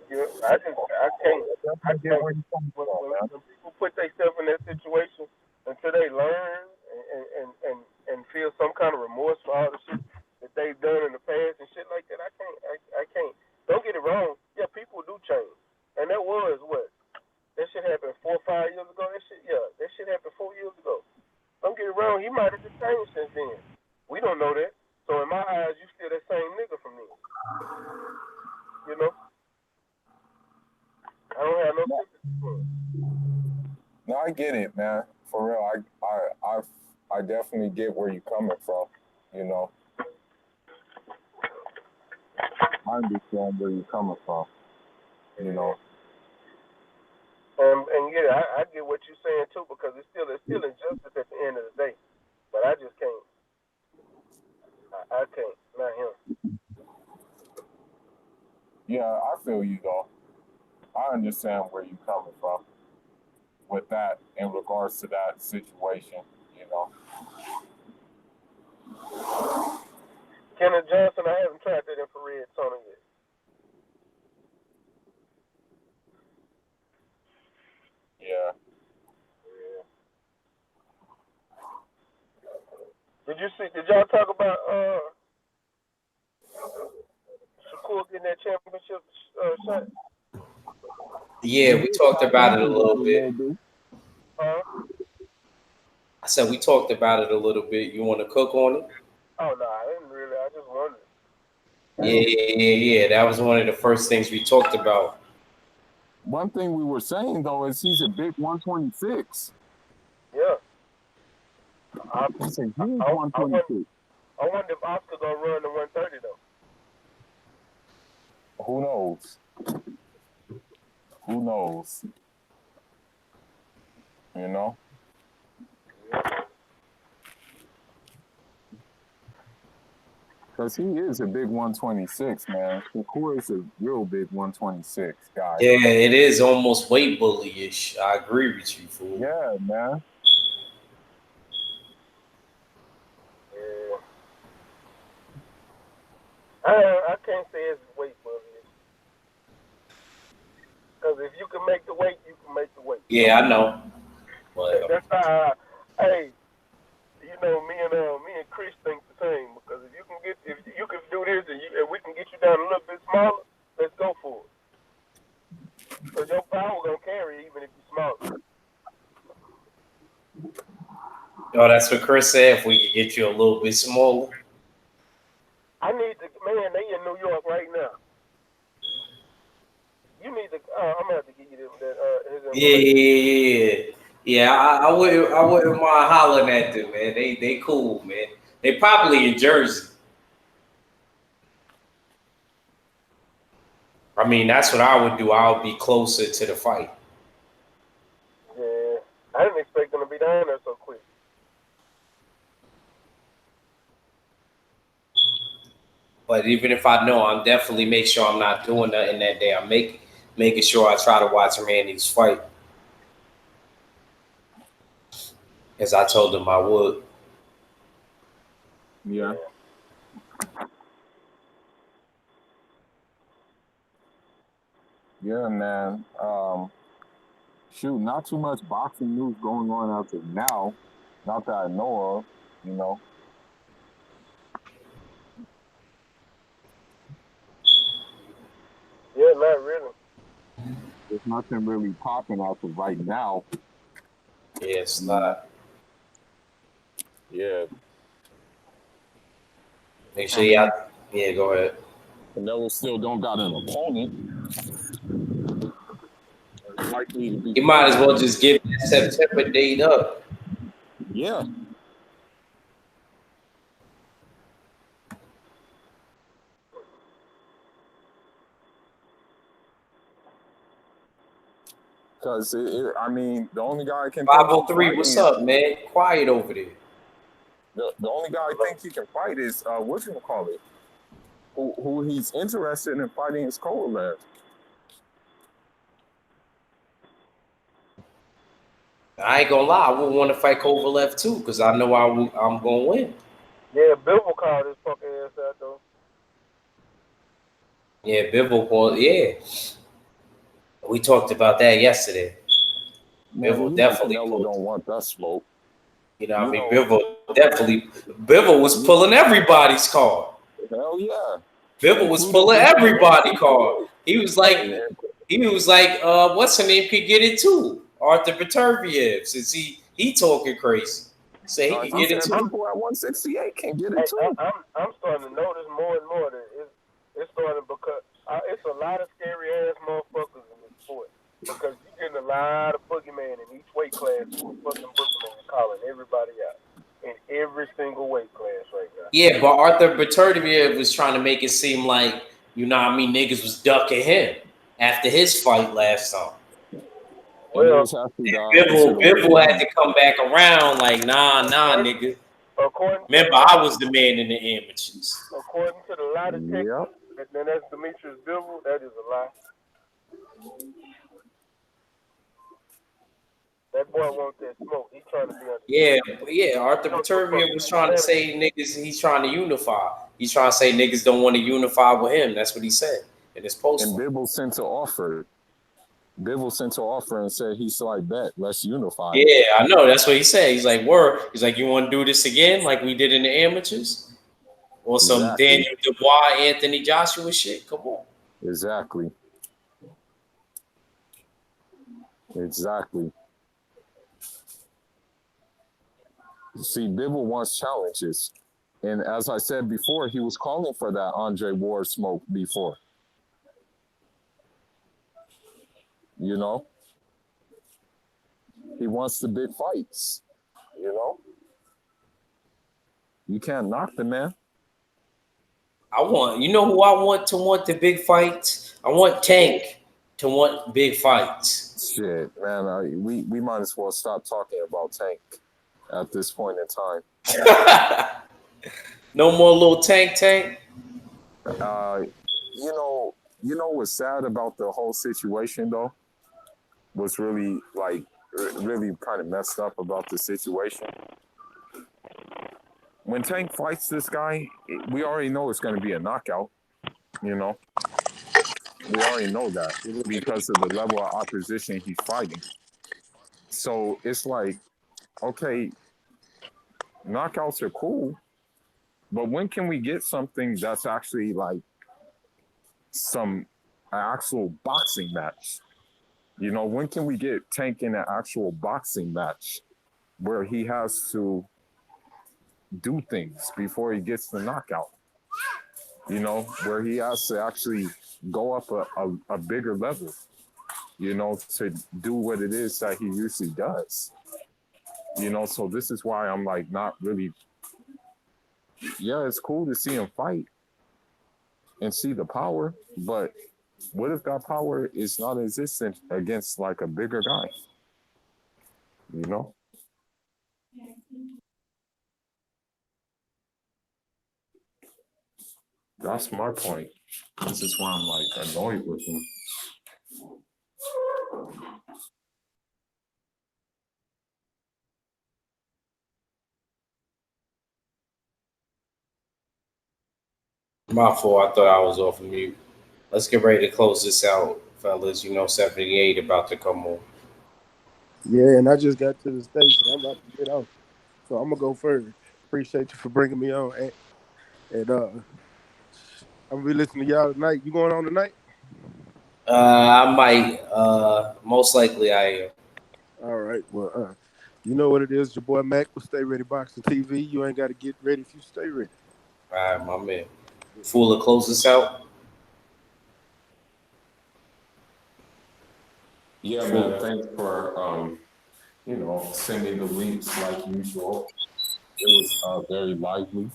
I can't get where you're coming from, man. when people put themselves in that situation until they learn and feel some kind of remorse for all the shit that they've done in the past and shit like that. I can't. Don't get it wrong. Yeah, people do change, and that was what that shit happened 4 or 5 years ago. That shit happened 4 years ago. Don't get it wrong. He might have just changed since then. We don't know that. So in my eyes, you still that same nigga from then. You know. I don't have no sympathy for it. No, I get it, man. For real, I definitely get where you're coming from. You know, I understand where you're coming from. You know. And yeah, I get what you're saying too, because it's still injustice at the end of the day. But I just can't. I can't. Not him. Yeah, I feel you though. I understand where you're coming from with that in regards to that situation, you know. Kenneth Johnson, I haven't tried that infrared tunnel yet. Yeah. Did y'all talk about Shakur getting that championship shot? Yeah, we talked about it a little bit. Huh? I said we talked about it a little bit. You want to cook on it? Oh no, I didn't really. I just wondered. Yeah. That was one of the first things we talked about. One thing we were saying though is he's a big 126. Yeah. He's a huge 126. I wonder if Oscar gonna run the 130 though. Who knows? Who knows? You know? Because he is a big 126, man. Shakur is a real big 126 guy. Yeah, it is almost weight bully-ish. I agree with you, fool. Yeah, man. Yeah. I can't say it's weight bully. Because if you can make the weight, you can make the weight. Yeah, I know. But that's how. Hey, you know, me and Chris think the same. Because if you can do this and we can get you down a little bit smaller, let's go for it. Because your power gonna carry even if you're smaller. oh, that's what Chris said. If we could get you a little bit smaller. I need to, man. They in New York right now. You need to. I'm gonna have to give you his information. Yeah. I wouldn't mind hollering at them, man. They cool, man. They probably in Jersey. I mean, that's what I would do. I would be closer to the fight. Yeah, I didn't expect them to be down there so quick. But even if I know, I'm definitely make sure I'm not doing nothing that day. I'm making sure I try to watch Randy's fight. as I told him I would. Yeah. Yeah, man. Shoot, not too much boxing news going on as of now. Not that I know of, you know. Yeah, not really. There's nothing really popping out of right now. Yeah, it's You know. not. Yeah. Make I sure mean, y'all. Yeah, go ahead. Canelo still don't got an opponent. It's likely to be You might as well just give that September date up. Yeah. Because, I mean, the only guy I can think he's 503, fighting what's is, up, man? Quiet over there. the only guy I think he can fight is, whatchamacallit, who he's interested in fighting is Kovalev. I ain't gonna lie, I would want to fight Kovalev too, because I know I'm gonna win. Yeah, Bivol called his fucking ass out though. Yeah, Bivol, yeah. We talked about that yesterday. Man, Bivol you know definitely Canelo pulled. don't want that smoke. You know what I You mean? know, Bivol was pulling everybody's card. hell yeah. Bivol was Including pulling people everybody card. 168. He was And, like, what's her name could get it too? Arthur Beterbiev, since he talking crazy. Say he could he get said it too. people at 168 can get it Hey, too. I'm starting to notice more and more that it's starting because it's a lot of scary ass motherfuckers in this sport because you getting a lot of boogeyman in each weight class who are fucking boogeyman calling everybody out in every single weight class right now. Yeah, but Arthur Beterbiev was trying to make it seem like, you know what I mean, niggas was ducking him after his fight last time. And it Well, was half the guys that Bivol had to come back around like, nah, nigga. according to Remember, I was the man in the amateurs. according to the lie detector, Yep. and that's Demetrius Bivol, that is a lie. That boy wants that smoke. He's trying to be under. Yeah, Arthur Beterbiev was trying to say niggas, he's trying to unify. He's trying to say niggas don't want to unify with him. That's what he said in his post. And Bivol sent an offer. Bivol sent an offer and said he's like, bet, let's unify. Yeah, I know. That's what he said. He's like, word. He's like, you want to do this again like we did in the amateurs? Or some Exactly. Daniel Dubois, Anthony Joshua shit? Come on. Exactly. See, Bivol wants challenges. And as I said before, he was calling for that Andre Ward smoke before. You know? He wants the big fights. You know? You can't knock the man. You know who I want to want the big fights? I want Tank to want big fights. Shit, man, we might as well stop talking about Tank at this point in time. No more little Tank. You know what's sad about the whole situation though? What's really really kind of messed up about the situation? When Tank fights this guy, we already know it's going to be a knockout. You know, we already know that because of the level of opposition he's fighting. So it's like, okay, knockouts are cool, but when can we get something that's actually like an actual boxing match? You know, when can we get Tank in an actual boxing match where he has to do things before he gets the knockout? You know, where he has to actually go up a bigger level, you know, to do what it is that he usually does. You know, so this is why I'm like not really. Yeah, it's cool to see him fight and see the power, but what if that power is not existent against like a bigger guy? You know? That's my point. This is why I'm like annoyed with him. My fault. I thought I was off mute. Let's get ready to close this out, fellas. 78 about to come on. Yeah, and I just got to the station. I'm about to get off, so I'm gonna go first. Appreciate you for bringing me on, and I'm gonna be listening to y'all tonight. You going on tonight? I might. Most likely I am. All right. Well, you know what it is. Your boy Mac will Stay Ready Boxing TV. You ain't got to get ready if you stay ready. All right, my man. Fuller, close this out. Yeah, man. Fuller. Thanks for sending the links like usual. It was very lively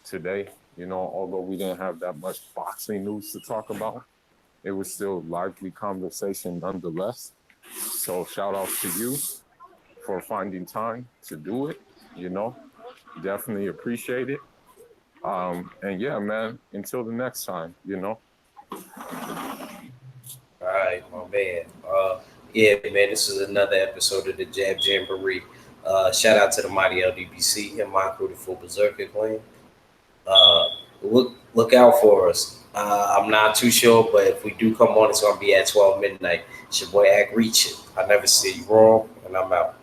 today. Although we didn't have that much boxing news to talk about, it was still lively conversation nonetheless. So shout out to you for finding time to do it. You know, definitely appreciate it. And yeah, man, until the next time, All right, my man. Yeah, man, this is another episode of the Jab Jamboree. Shout out to the mighty LDBC and my crew, the Full Berserker Clan. Uh, look out for us. I'm not too sure, but if we do come on, it's gonna be at 12 midnight. It's your boy Act Reach. I never see you wrong, and I'm out.